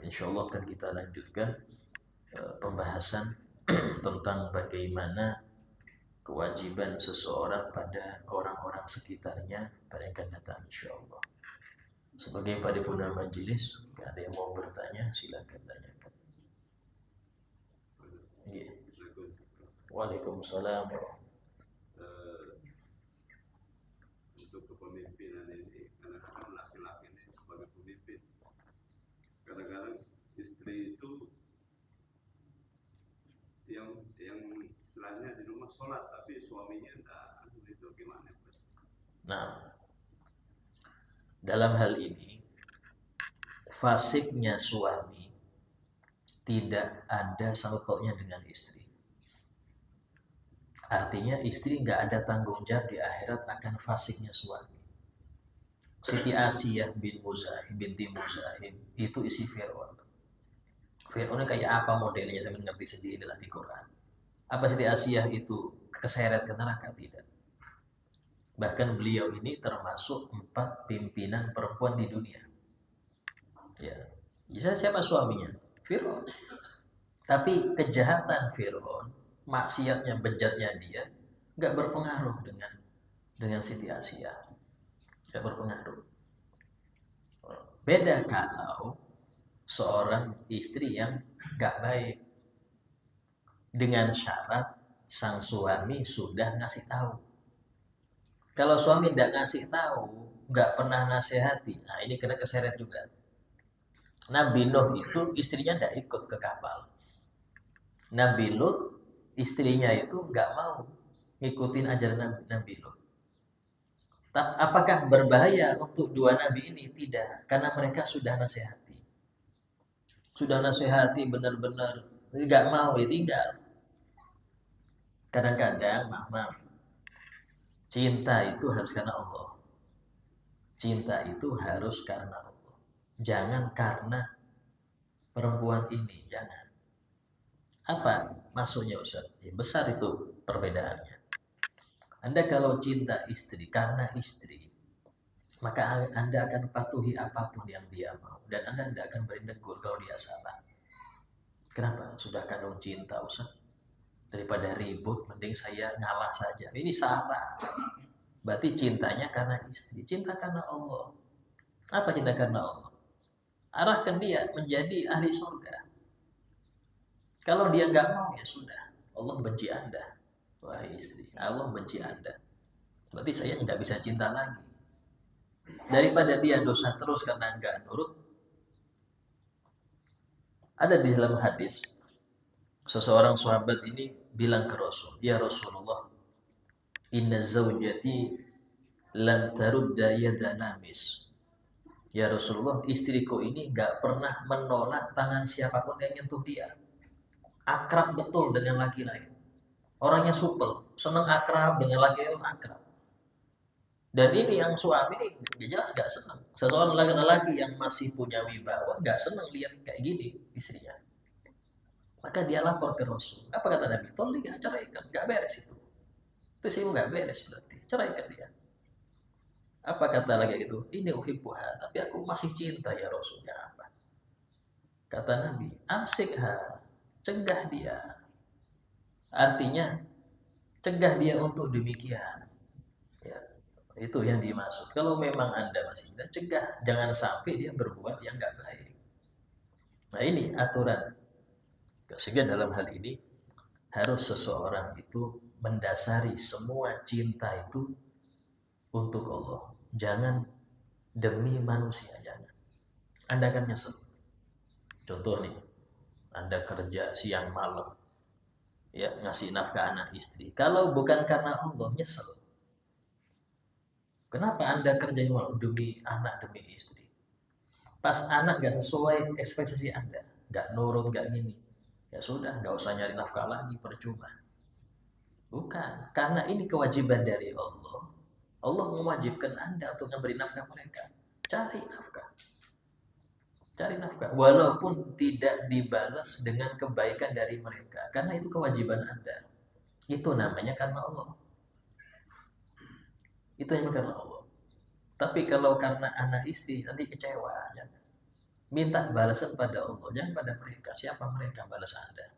Insyaallah akan kita lanjutkan pembahasan tentang bagaimana kewajiban seseorang pada orang-orang sekitarnya pada yang akan datang insyaallah. Sebagai paripurna majelis, ada yang mau bertanya silakan tanyakan. Iya. Waalaikumsalam. Untuk kepemimpinan ini, kadang-kadang laki-laki ini sebagai pemimpin, kadang-kadang istri itu yang istilahnya di rumah sholat, tapi suaminya enggak, itu gimana? Nah, dalam hal ini fasiknya suami tidak ada sangkut pautnya dengan istri. Artinya istri nggak ada tanggung jawab di akhirat akan fasiknya suami. Siti Asiyah binti Muzahim itu isi Fir'aun. Fir'aun kayak apa modelnya, teman ngerti sendiri lah di Quran. Apa Siti Asiyah itu keseret ke neraka? Tidak. Bahkan beliau ini termasuk 4 pimpinan perempuan di dunia. Ya, bisa siapa suaminya? Fir'aun. Tapi kejahatan Fir'aun, maksiatnya, bejatnya dia, nggak berpengaruh dengan Siti Asiyah. Nggak berpengaruh. Beda kalau seorang istri yang nggak baik, dengan syarat sang suami sudah ngasih tahu. Kalau suami tidak ngasih tahu, nggak pernah nasihati, nah ini kena keseret juga. Nabi Nuh itu istrinya tidak ikut ke kapal. Nabi Lut istrinya itu nggak mau ngikutin ajaran Nabi Lut. Apakah berbahaya untuk dua nabi ini? Tidak, karena mereka sudah nasihati. Sudah nasihati benar-benar, nggak mau ya tinggal. Kadang-kadang, maaf, cinta itu harus karena Allah. Cinta itu harus karena Allah. Jangan karena perempuan ini, jangan. Apa maksudnya Ustaz? Ya, besar itu perbedaannya. Anda kalau cinta istri karena istri, maka Anda akan patuhi apapun yang dia mau. Dan Anda tidak akan beri negur kalau dia salah. Kenapa? Sudah kandung cinta Ustaz. Daripada ribut, mending saya ngalah saja. Ini salah. Berarti cintanya karena istri. Cinta karena Allah. Apa cinta karena Allah? Arahkan dia menjadi ahli surga. Kalau dia nggak mau, ya sudah. Allah benci Anda. Wahai istri, Allah benci Anda. Berarti saya nggak bisa cinta lagi. Daripada dia dosa terus karena nggak nurut. Ada di dalam hadis, seseorang sahabat ini bilang ke Rasul, ya Rasulullah, inna zawjati lan tarudda yada namis. Ya Rasulullah, istriku ini nggak pernah menolak tangan siapapun yang nyentuh dia. Akrab betul dengan laki lain. Orangnya supel, senang akrab dengan laki lain, akrab. Dan ini yang suami ini dia jelas gak senang. Seseorang laki-laki yang masih punya wibawa gak senang lihat kayak gini istrinya. Maka dia lapor ke Rasul. Apa kata Nabi? Tolong ceraikan, gak beres itu. Itu sih gak beres berarti. Ceraikan dia. Apa kata lagi itu? Ini uhibbuha, tapi aku masih cinta ya Rasulnya apa? Kata Nabi, amsikha, cegah dia. Artinya, cegah dia untuk demikian. Ya, itu yang dimaksud. Kalau memang Anda masih tidak, cegah. Jangan sampai dia berbuat yang nggak baik. Nah ini aturan. Sehingga dalam hal ini, harus seseorang itu mendasari semua cinta itu untuk Allah. Jangan demi manusia, jangan. Anda akan nyesel. Contoh nih, Anda kerja siang malam, ya ngasih nafkah anak istri. Kalau bukan karena Allah, nyesel. Kenapa Anda kerja malam demi anak, demi istri? Pas anak gak sesuai ekspektasi Anda, gak nurut, gak gini, ya sudah, gak usah nyari nafkah lagi, percuma. Bukan, karena ini kewajiban dari Allah. Allah mewajibkan Anda untuk memberi nafkah mereka. Cari nafkah. Cari nafkah. Walaupun tidak dibalas dengan kebaikan dari mereka. Karena itu kewajiban Anda. Itu namanya karena Allah. Itu yang karena Allah. Tapi kalau karena anak istri, nanti kecewa. Jangan. Minta balasan pada Allah. Jangan pada mereka. Siapa mereka balas Anda?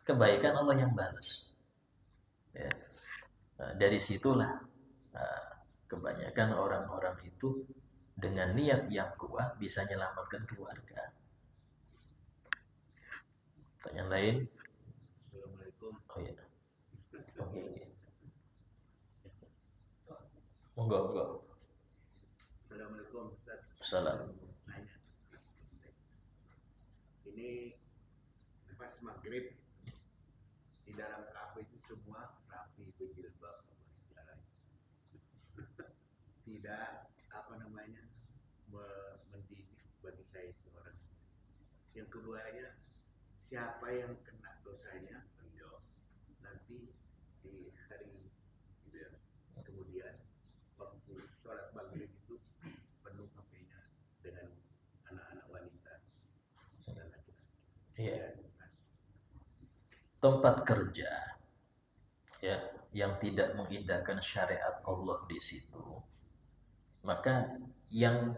Kebaikan Allah yang balas. Ya. Nah, dari situlah kebanyakan orang-orang itu dengan niat yang kuat bisa menyelamatkan keluarga. Pertanyaan lain? Assalamualaikum. Oh iya. Oke. Monggo. Assalamualaikum Ustaz. Salam. Ini pas maghrib di dalam kafe itu semua rapi berjilbab sejarah. Tidak mendidik bagi saya seorang. Yang keduanya, siapa yang kena dosanya beliau nanti di hari gitu ya. Kemudian waktu sholat maghrib itu penuh kafenya dengan anak-anak wanita dan laki-laki. Iya. tempat kerja, ya, yang tidak mengindahkan syariat Allah di situ, maka yang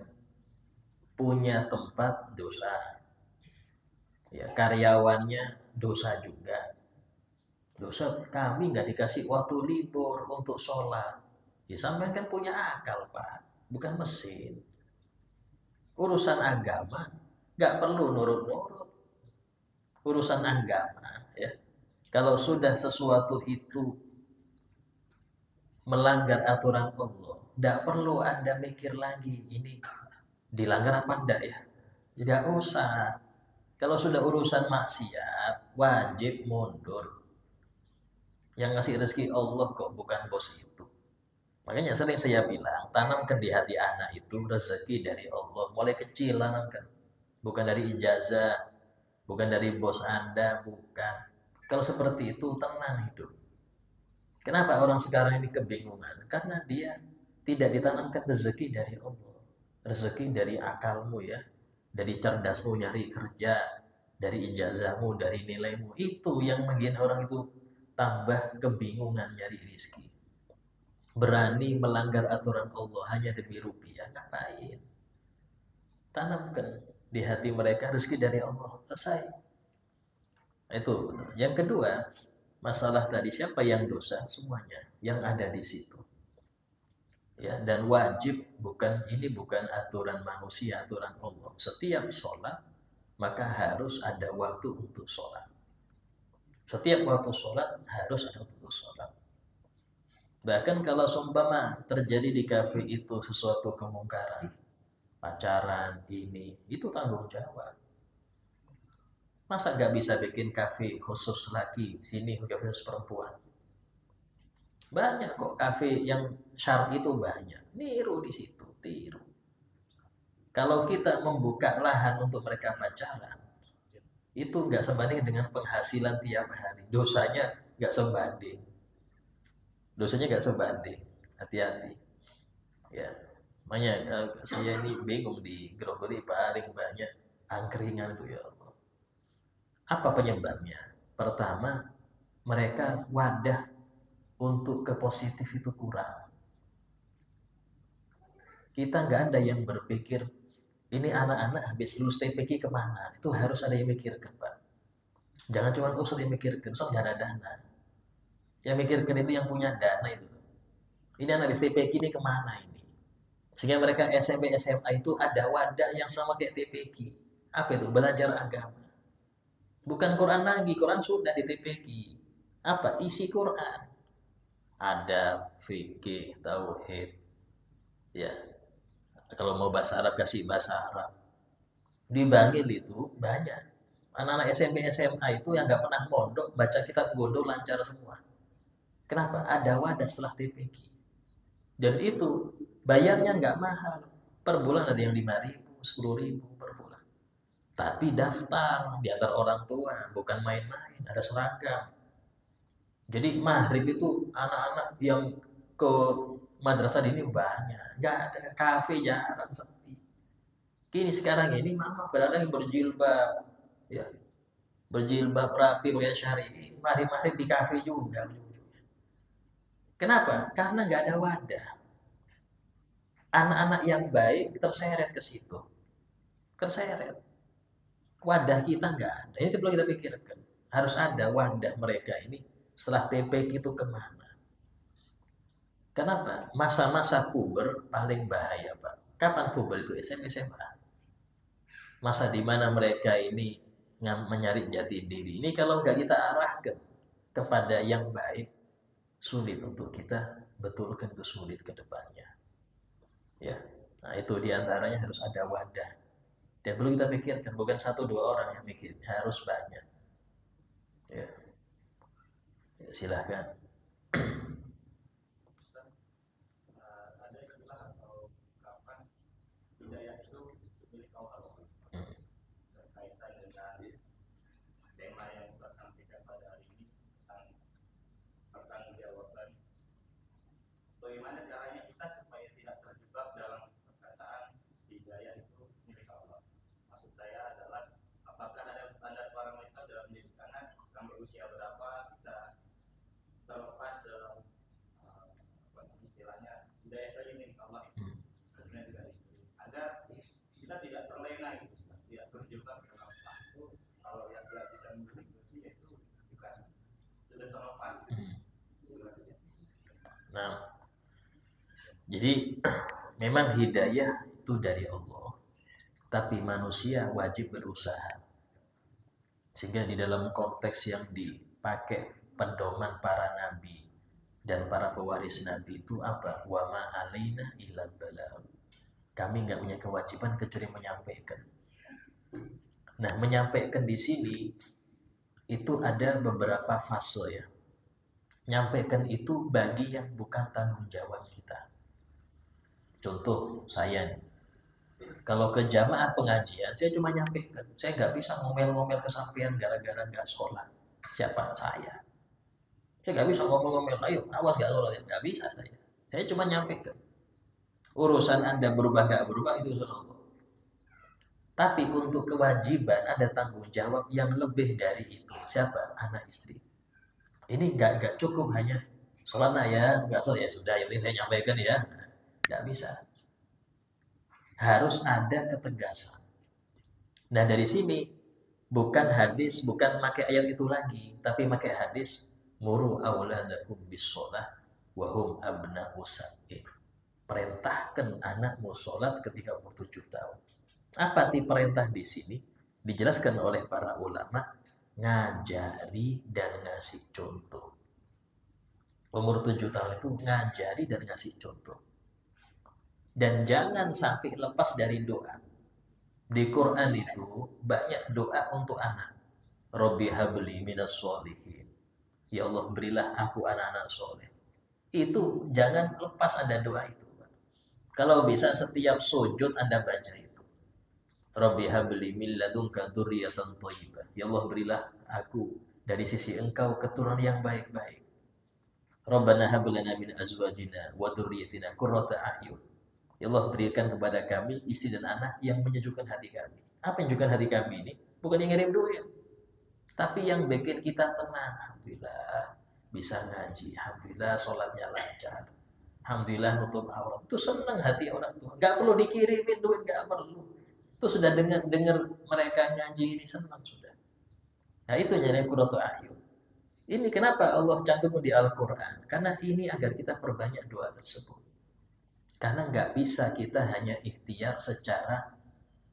punya tempat dosa, ya, karyawannya dosa juga. Dosa, kami nggak dikasih waktu libur untuk sholat. Ya sampean kan punya akal, Pak, bukan mesin. Urusan agama nggak perlu nurut-nurut. Urusan agama, ya, kalau sudah sesuatu itu melanggar aturan Allah, nggak perlu Anda mikir lagi ini dilanggar apa enggak ya. Tidak usah. Kalau sudah urusan maksiat, wajib mundur. Yang ngasih rezeki Allah kok, bukan bos itu. Makanya sering saya bilang, tanamkan di hati anak itu rezeki dari Allah. Mulai kecil tanamkan. Bukan dari ijazah, bukan dari bos Anda, bukan. Kalau seperti itu, tenang hidup. Kenapa orang sekarang ini kebingungan? Karena dia tidak ditanamkan rezeki dari Allah. Rezeki dari akalmu, ya. Dari cerdasmu nyari kerja, dari ijazahmu, dari nilaimu. Itu yang bikin orang itu tambah kebingungan nyari rezeki. Berani melanggar aturan Allah hanya demi rupiah, ngapain? Tanamkan di hati mereka rezeki dari Allah, selesai. Itu. Yang kedua, masalah tadi siapa yang dosa? Semuanya yang ada di situ. Ya, dan wajib, bukan ini, bukan aturan manusia, aturan Allah. Setiap sholat maka harus ada waktu untuk sholat. Setiap waktu sholat harus ada waktu untuk sholat. Bahkan kalau seumpama terjadi di kafe itu sesuatu kemungkaran, pacaran ini, itu tanggung jawab. Masa nggak bisa bikin kafe khusus laki, sini kafe khusus perempuan? Banyak kok kafe yang syar'i itu banyak. Niru di situ, tiru. Kalau kita membuka lahan untuk mereka pacaran, itu nggak sebanding dengan penghasilan tiap hari. Dosanya nggak sebanding. Dosanya nggak sebanding. Hati-hati. Ya, makanya saya ini bingung di Grogol paling banyak angkringan itu, ya Allah. Apa penyebabnya? Pertama, mereka wadah untuk ke positif itu kurang. Kita nggak ada yang berpikir ini anak-anak habis lulus TPQ kemana? Itu harus ada yang mikirkan, Pak. Jangan cuma Ustaz yang mikirkan, Ustaz nggak ada dana. Yang mikirkan itu yang punya dana itu. Ini anak habis TPQ ini kemana ini? Sehingga mereka SMP SMA itu ada wadah yang sama kayak TPQ. Apa itu? Belajar agama. Bukan Quran lagi, Quran sudah di TPQ. Apa? Isi Quran. Ada fikih, tauhid. Ya. Kalau mau bahasa Arab kasih bahasa Arab. Di Bangil itu banyak. Anak-anak SMP SMA itu yang nggak pernah mondok, baca kitab bodoh lancar semua. Kenapa? Ada wadah setelah TPQ. Dan itu bayarnya nggak mahal. Per bulan ada yang 5.000, 10.000 per bulan. Tapi daftar di antar orang tua, bukan main-main, ada seragam. Jadi maghrib itu anak-anak yang ke madrasah ini banyak. Nggak ada kafe jarang sepi. Kini sekarang ini mama berada yang berjilbab, ya, berjilbab rapi, pakai syari, mari-mari di kafe juga. Kenapa? Karena nggak ada wadah. Anak-anak yang baik terseret ke situ, terseret. Wadah kita nggak ada. Ini perlu kita pikirkan. Harus ada wadah mereka ini setelah TPQ itu kemana? Kenapa? Masa-masa puber paling bahaya, Pak. Kapan puber itu? SMP, SMA. Masa di mana mereka ini mencari jati diri. Ini kalau nggak kita arahkan kepada yang baik, sulit untuk kita betulkan, itu sulit ke depannya. Ya. Nah, itu diantaranya harus ada wadah. Dan perlu kita pikirkan, bukan satu dua orang yang mikir, harus banyak. Ya. Ya, silahkan. Bagaimana caranya kita supaya tidak terjebak dalam perkataan hidayah itu milik Allah? Maksud saya adalah apakah ada standar parameter dalam mendidik anak sampai usia berapa hidayah saja nih Allah sebenarnya tidak diberi agar kita tidak terlena gitu, tidak terjebak dalam waktu. Kalau yang tidak bisa memberi kursi itu bukan sudah terlepas. Nah, jadi memang hidayah itu dari Allah, tapi manusia wajib berusaha. Sehingga di dalam konteks yang dipakai pedoman para nabi dan para pewaris nabi itu apa? Wa ma alaina illa balagh. Kami nggak punya kewajiban kecuali menyampaikan. Nah, menyampaikan di sini itu ada beberapa fase ya. Nyampaikan itu bagi yang bukan tanggung jawab kita. Contoh saya nih, kalau ke jamaah pengajian, saya cuma nyampaikan. Saya nggak bisa ngomel-ngomel kesampean gara-gara nggak sholat. Siapa? Saya. Saya nggak bisa ngomel-ngomel, ayo awas nggak sholat. Nggak bisa saya. Saya cuma nyampaikan. Urusan Anda berubah nggak berubah itu urusan Allah. Tapi untuk kewajiban ada tanggung jawab yang lebih dari itu. Siapa? Anak istri. Ini nggak cukup hanya sholat ya, nggak sholat ya sudah. Ini saya nyampaikan ya. Nggak bisa. Harus ada ketegasan. Nah dari sini bukan hadis, bukan pakai ayat itu lagi, tapi pakai hadis muru auladakum bis-shalah wa hum abna'u sab'in. Perintahkan anakmu sholat ketika umur 7 tahun. Apa arti perintah di sini? Dijelaskan oleh para ulama, ngajari dan ngasih contoh. Umur 7 tahun itu ngajari dan ngasih contoh. Dan jangan sampai lepas dari doa. Di Quran itu banyak doa untuk anak. Rabbi habli minas sholihin. Ya Allah berilah aku anak-anak soleh. Itu jangan lepas ada doa itu. Kalau bisa setiap sujud Anda baca itu. Rabbi habli min ladunka dzurriyyatan thayyibah. Ya Allah berilah aku dari sisi Engkau keturunan yang baik-baik. Rabbana hab lana min azwajina wa dzurriyyatina qurrata a'yun. Ya Allah berikan kepada kami istri dan anak yang menyejukkan hati kami. Apa yang menyejukkan hati kami ini? Bukan yang ngirim duit, tapi yang bikin kita tenang. Alhamdulillah bisa ngaji, alhamdulillah sholatnya lancar, alhamdulillah nutup aurat. Itu senang hati orang tua. Gak perlu dikirimin duit, gak perlu. Itu sudah dengar mereka ngaji ini senang sudah. Nah itu jadi qurratu a'yun. Ini kenapa Allah cantumkan di Al-Quran? Karena ini agar kita perbanyak doa tersebut. Karena nggak bisa kita hanya ikhtiar secara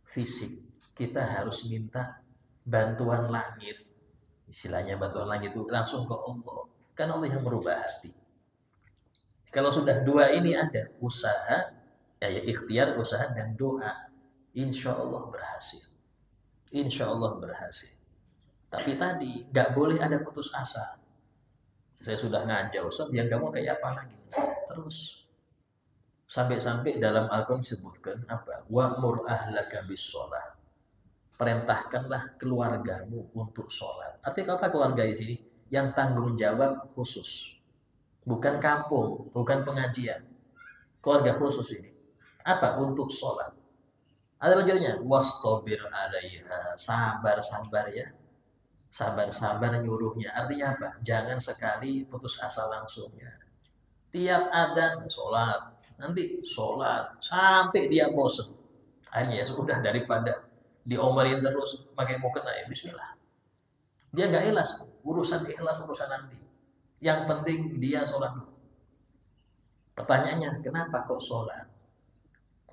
fisik. Kita harus minta bantuan langit. Istilahnya bantuan langit itu langsung ke Allah. Karena Allah yang merubah hati. Kalau sudah dua ini ada, usaha, ya ikhtiar, usaha, dan doa. Insya Allah berhasil. Insya Allah berhasil. Tapi tadi nggak boleh ada putus asa. Saya sudah ngajak Ustaz, yang kamu kayak apa lagi? Terus. Sampai-sampai dalam Al-Quran disebutkan apa? Wa'mur ahlaka bis-shalah. Perintahkanlah keluargamu untuk sholat. Artinya apa keluarga di sini? Yang tanggung jawab khusus. Bukan kampung, bukan pengajian. Keluarga khusus ini. Apa? Untuk sholat. Ada lanjutnya. Wastabir alaiha. Sabar-sabar ya. Sabar-sabar nyuruhnya. Artinya apa? Jangan sekali putus asa langsungnya. Tiap adzan sholat, nanti sholat sampai dia bosan. Akhirnya ya sudah daripada diomelin terus pakai mau kena ya bismillah. Dia nggak ikhlas, urusan ikhlas urusan nanti. Yang penting dia sholat dulu. Pertanyaannya kenapa kok sholat?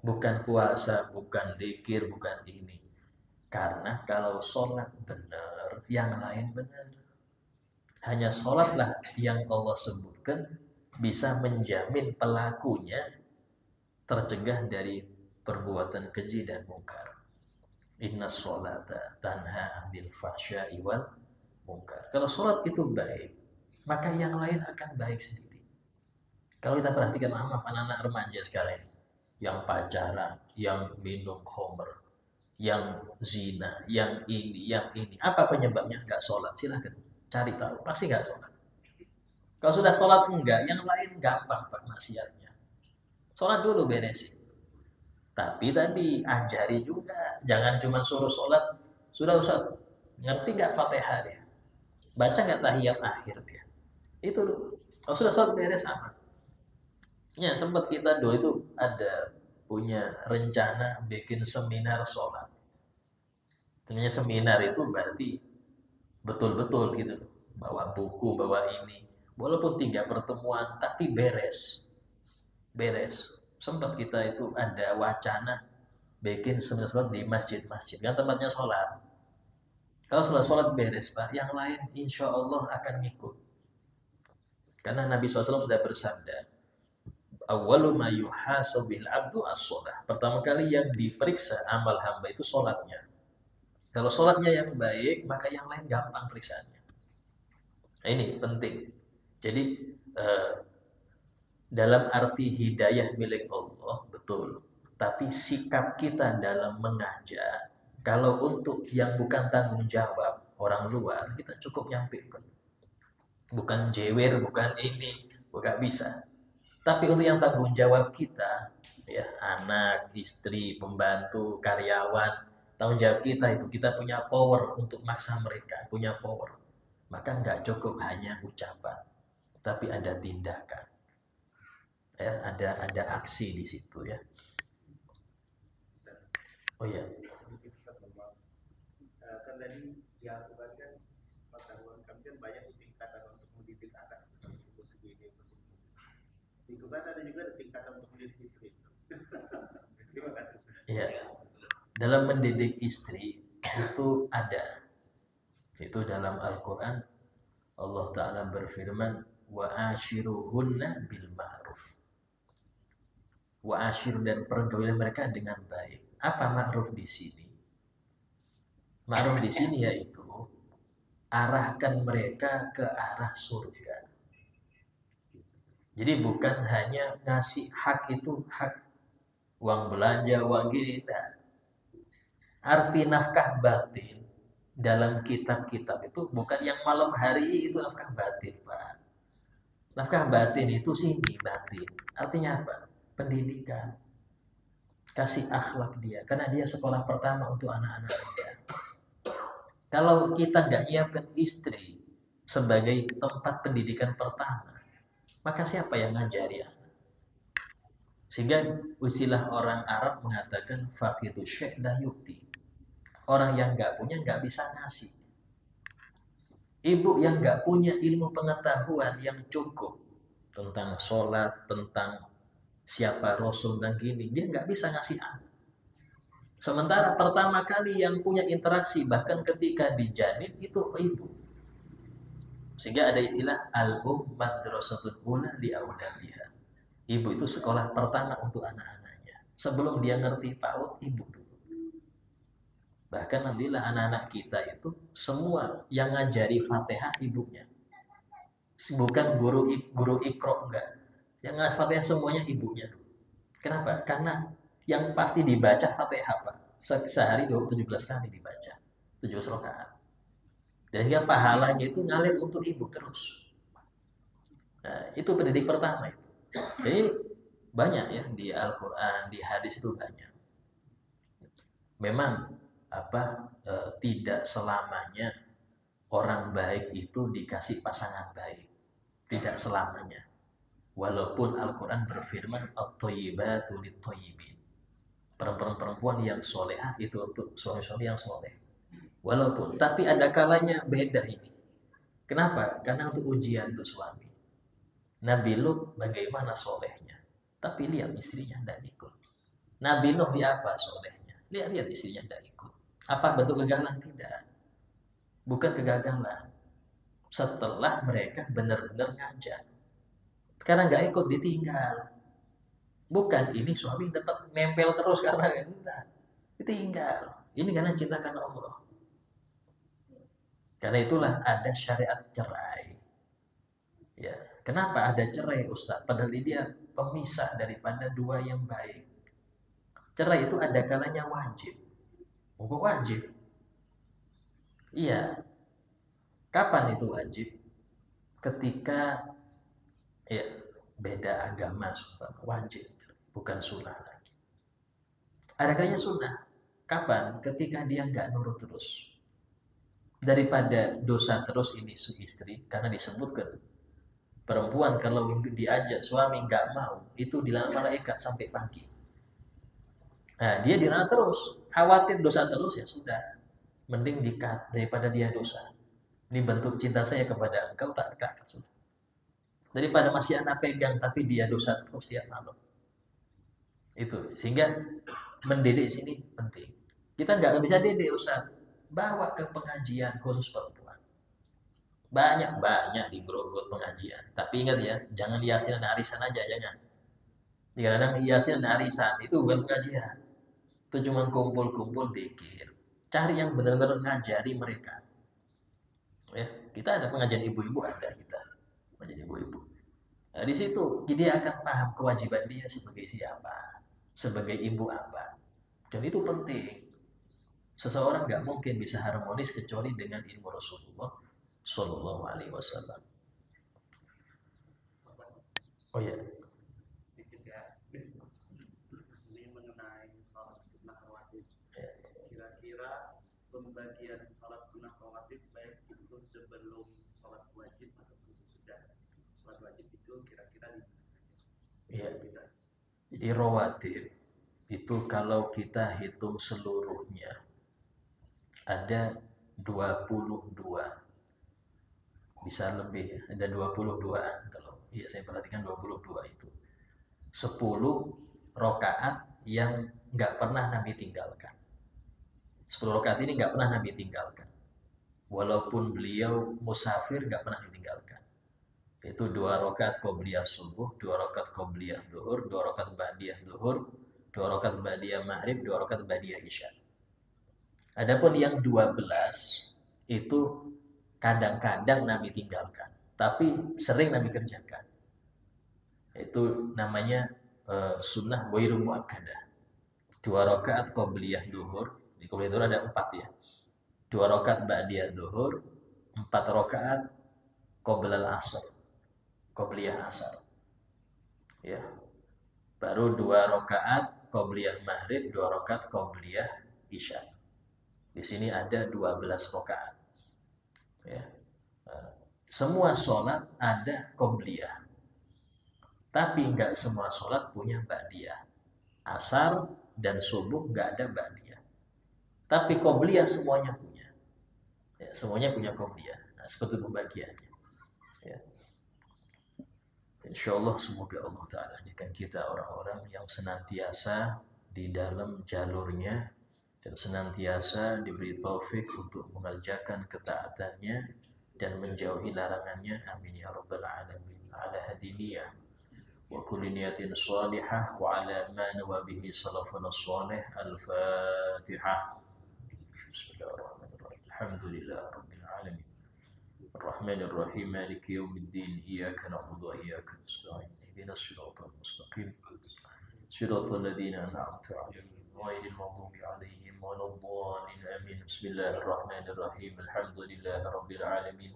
Bukan puasa, bukan zikir, bukan ini. Karena kalau sholat benar, yang lain benar. Hanya sholatlah yang Allah sebutkan bisa menjamin pelakunya tercegah dari perbuatan keji dan mungkar. Inna sholata tanha 'anil fahsya'i wal munkar. Kalau sholat itu baik, maka yang lain akan baik sendiri. Kalau kita perhatikan anak-anak remaja sekarang, yang pacaran, yang minum khamr, yang zina, yang ini, apa penyebabnya? Nggak sholat. Silahkan cari tahu, pasti nggak sholat. Kalau sudah sholat enggak, yang lain gampang Pak maksiatnya. Sholat dulu beresin. Tapi tadi ajari juga, jangan cuma suruh sholat. Sudah Ustaz, ngerti nggak Fatihah dia? Baca nggak tahiyat akhir dia? Itu dulu. Kalau sudah sholat beres apa? Ya, sempat kita dulu itu ada punya rencana bikin seminar sholat. Ternyata seminar itu berarti betul-betul gitu loh. Bawa buku, bawa ini. Walaupun 3 pertemuan, tapi beres. Beres. Sempat kita itu ada wacana bikin seminar sholat di masjid-masjid. Kan tempatnya sholat. Kalau setelah sholat beres, Pak, yang lain insya Allah akan ngikut. Karena Nabi SAW sudah bersabda, awwalu ma yuhasabu bil abdu as-shalah. Pertama kali yang diperiksa amal hamba itu sholatnya. Kalau sholatnya yang baik, maka yang lain gampang periksaannya. Nah, ini penting. Jadi dalam arti hidayah milik Allah, betul. Tapi sikap kita dalam mengajak, kalau untuk yang bukan tanggung jawab orang luar, kita cukup nyampaikan. Bukan jewer, bukan ini, bukan bisa. Tapi untuk yang tanggung jawab kita, ya anak, istri, pembantu, karyawan, tanggung jawab kita itu kita punya power untuk maksa mereka, punya power. Maka nggak cukup hanya ucapan, tapi ada tindakan. Ya, ada aksi di situ ya. Oh ya. Kan tadi di Al-Quran kan pengetahuan kami kan banyak tingkatan untuk mendidik anak itu segini. Itu kan ada juga tingkatan untuk mendidik istri. Terima kasih. Ya. Dalam mendidik istri itu ada. Itu dalam Al-Quran Allah Ta'ala berfirman wa ashiruhunna bil ma'ruf. Wa ashir, dan pergaulan mereka dengan baik. Apa ma'ruf di sini? Ma'ruf di sini yaitu arahkan mereka ke arah surga. Jadi bukan hanya ngasih hak itu hak uang belanja, uang gini. Nah, arti nafkah batin dalam kitab-kitab itu bukan yang malam hari itu nafkah batin, Pak. Nafkah batin itu sini batin. Artinya apa? Pendidikan. Kasih akhlak dia. Karena dia sekolah pertama untuk anak-anak dia. Kalau kita nggak nyiapkan istri sebagai tempat pendidikan pertama, maka siapa yang ngajari anak? Sehingga istilah orang Arab mengatakan faqidu syekh la yukti. Orang yang nggak punya nggak bisa ngasih. Ibu yang nggak punya ilmu pengetahuan yang cukup tentang sholat, tentang siapa Rasul dan gini, dia nggak bisa ngasih anak. Sementara pertama kali yang punya interaksi bahkan ketika dijanin itu ibu. Sehingga ada istilah al-um madrasatun ula li auladiha. Ibu itu sekolah pertama untuk anak-anaknya. Sebelum dia ngerti PAUD, ibu dulu. Bahkan alhamdulillah anak-anak kita itu semua yang ngajari Fatihah ibunya. Bukan guru ikro, enggak. Yang ngasih Fatihah semuanya ibunya dulu. Kenapa? Karena yang pasti dibaca Fatihah, Pak. Sehari 17 kali dibaca. 17 rakaat. Dan hingga pahalanya itu ngalir untuk ibu terus. Nah, itu pendidik pertama itu. Jadi banyak ya di Al-Quran, di hadis itu banyak. Memang tidak selamanya orang baik itu dikasih pasangan baik. Tidak selamanya. Walaupun Al-Quran berfirman at-thayyibatu lit-thayyibin. Perempuan-perempuan yang solehah itu untuk suami-suami yang soleh. Walaupun, tapi ada kalanya beda ini. Kenapa? Karena untuk ujian untuk suami. Nabi Lut bagaimana solehnya? Tapi lihat istrinya tidak ikut. Nabi Nuh ya apa solehnya? Lihat istrinya tidak ikut. Apa bentuk kegagalan? Tidak. Bukan kegagalan. Setelah mereka benar-benar ngajak. Karena nggak ikut ditinggal. Bukan ini suami tetap nempel terus karena enggak. Ditinggal. Ini karena cinta karena Allah. Karena itulah ada syariat cerai. Ya, kenapa ada cerai, Ustaz? Padahal dia pemisah daripada dua yang baik. Cerai itu ada kalanya wajib. Bukan wajib. Iya. Kapan itu wajib? Ketika ya beda agama, wajib, bukan sunnah lagi. Ada kalanya sunnah. Kapan? Ketika dia nggak nurut terus. Daripada dosa terus ini istri, karena disebutkan Perempuan kalau diajak suami nggak mau, itu dilaknat malaikat sampai pagi. Nah, dia dilaknat terus, khawatir dosa terus, ya sudah. Mending dikat daripada dia dosa. Ini bentuk cinta saya kepada engkau, tak dekat sudah. Daripada masih anak pegang tapi dia dosa terus tiap malam. Itu sehingga mendidik sini penting. Kita nggak bisa didik, Ustaz. Bawa ke pengajian khusus perempuan. Banyak di Grogot pengajian. Tapi ingat ya, jangan hiasin arisan aja, jangan. Kadang hiasin arisan itu bukan pengajian. Itu cuma kumpul-kumpul dikir. Cari yang benar-benar ngajari mereka. Ya, kita ada pengajian ibu-ibu, ada kita pengajian ibu-ibu. Nah, di situ dia akan paham kewajiban dia sebagai siapa, sebagai ibu apa. Dan itu penting. Seseorang nggak mungkin bisa harmonis kecuali dengan ilmu Rasulullah Shallallahu Alaihi Wasallam. Oh ya. Sedikit ya. Ini mengenai salat sunnah rawatib. Kira-kira pembagian salat sunnah rawatib baik itu sebelum salat wajib ataupun sesudah salat wajib itu kira-kira di mana saja? Iya. Jadi rawatib itu kalau kita hitung seluruhnya ada 22, bisa lebih ya, ada 22-an kalau iya saya perhatikan 22 itu 10 rakaat yang nggak pernah Nabi tinggalkan. 10 rakaat ini nggak pernah Nabi tinggalkan, walaupun beliau musafir nggak pernah ditinggalkan. Itu 2 rakaat qobliyah subuh, 2 rakaat qobliyah zuhur, 2 rakaat ba'diyah zuhur, 2 rakaat ba'diyah maghrib, 2 rakaat ba'diyah isya. Adapun yang 12 itu kadang-kadang Nabi tinggalkan, tapi sering Nabi kerjakan. Itu namanya sunnah ghairu muakkadah. 2 rakaat qobliyah zuhur, di qobliyah zuhur ada 4 ya. 2 rakaat ba'diyah zuhur, 4 rakaat qoblal asr, qobliyah asar. Ya. Baru 2 rakaat qobliyah maghrib, 2 rakaat qobliyah isya. Di sini ada 12 rakaat. Ya. Semua sholat ada qobliyah. Tapi enggak semua sholat punya ba'diyah. Asar dan subuh enggak ada ba'diyah. Tapi qobliyah semuanya punya. Ya, semuanya punya qobliyah. Nah, seperti pembagiannya. Ya. Insyaallah semoga Allah Ta'ala jadikan kita orang-orang yang senantiasa di dalam jalurnya dan senantiasa diberi taufik untuk mengerjakan ketaatannya dan menjauhi larangannya. Amin ya rabbal alamin. Ala hadiniyah wa kulli niyatin salihah wa ala ma nawa bihi salafuna salih. Al-Fatihah. Bismillahirrahmanirrahim. Alhamdulillah rabbil alamin. الرحمن الرحيم مالك يوم الدين إياك نعبد وإياك نستعين اهدنا الصراط المستقيم صراط الذين أنعمت عليهم غير المغضوب عليهم ولا الضالين آمين. بسم الله الرحمن الرحيم الحمد لله رب العالمين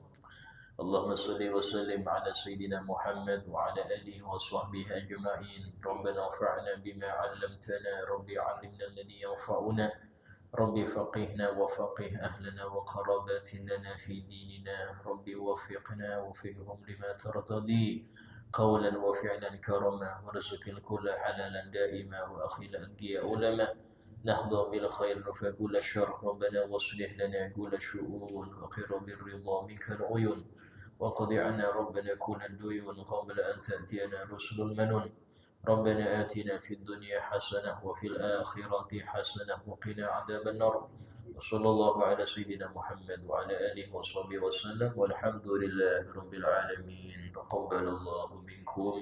اللهم صل وسلم على سيدنا محمد وعلى آله وصحبه أجمعين. ربنا انفعنا بما علمتنا رب علمنا الذي ينفعنا رب فقهنا وفقه أهلنا وقراباتنا في ديننا رب وفقنا وفقهم لما ترتضي قولا وفعلا كرما ورزق الكل حلالا دائما وأخيلا أنقياء علماء نحظى بالخير نفى كل الشر ربنا واصلح لنا كل الشؤون وقر بالرضا منك العيون وقضي عنا ربنا كل الديون قبل أن تأتينا رسل المنون ربنا آتنا في الدنيا حسنة وفي الآخرة حسنة وقنا عذاب النار وصلى الله على سيدنا محمد وعلى آله وصحبه وسلم والحمد لله رب العالمين. تقبل الله منكم.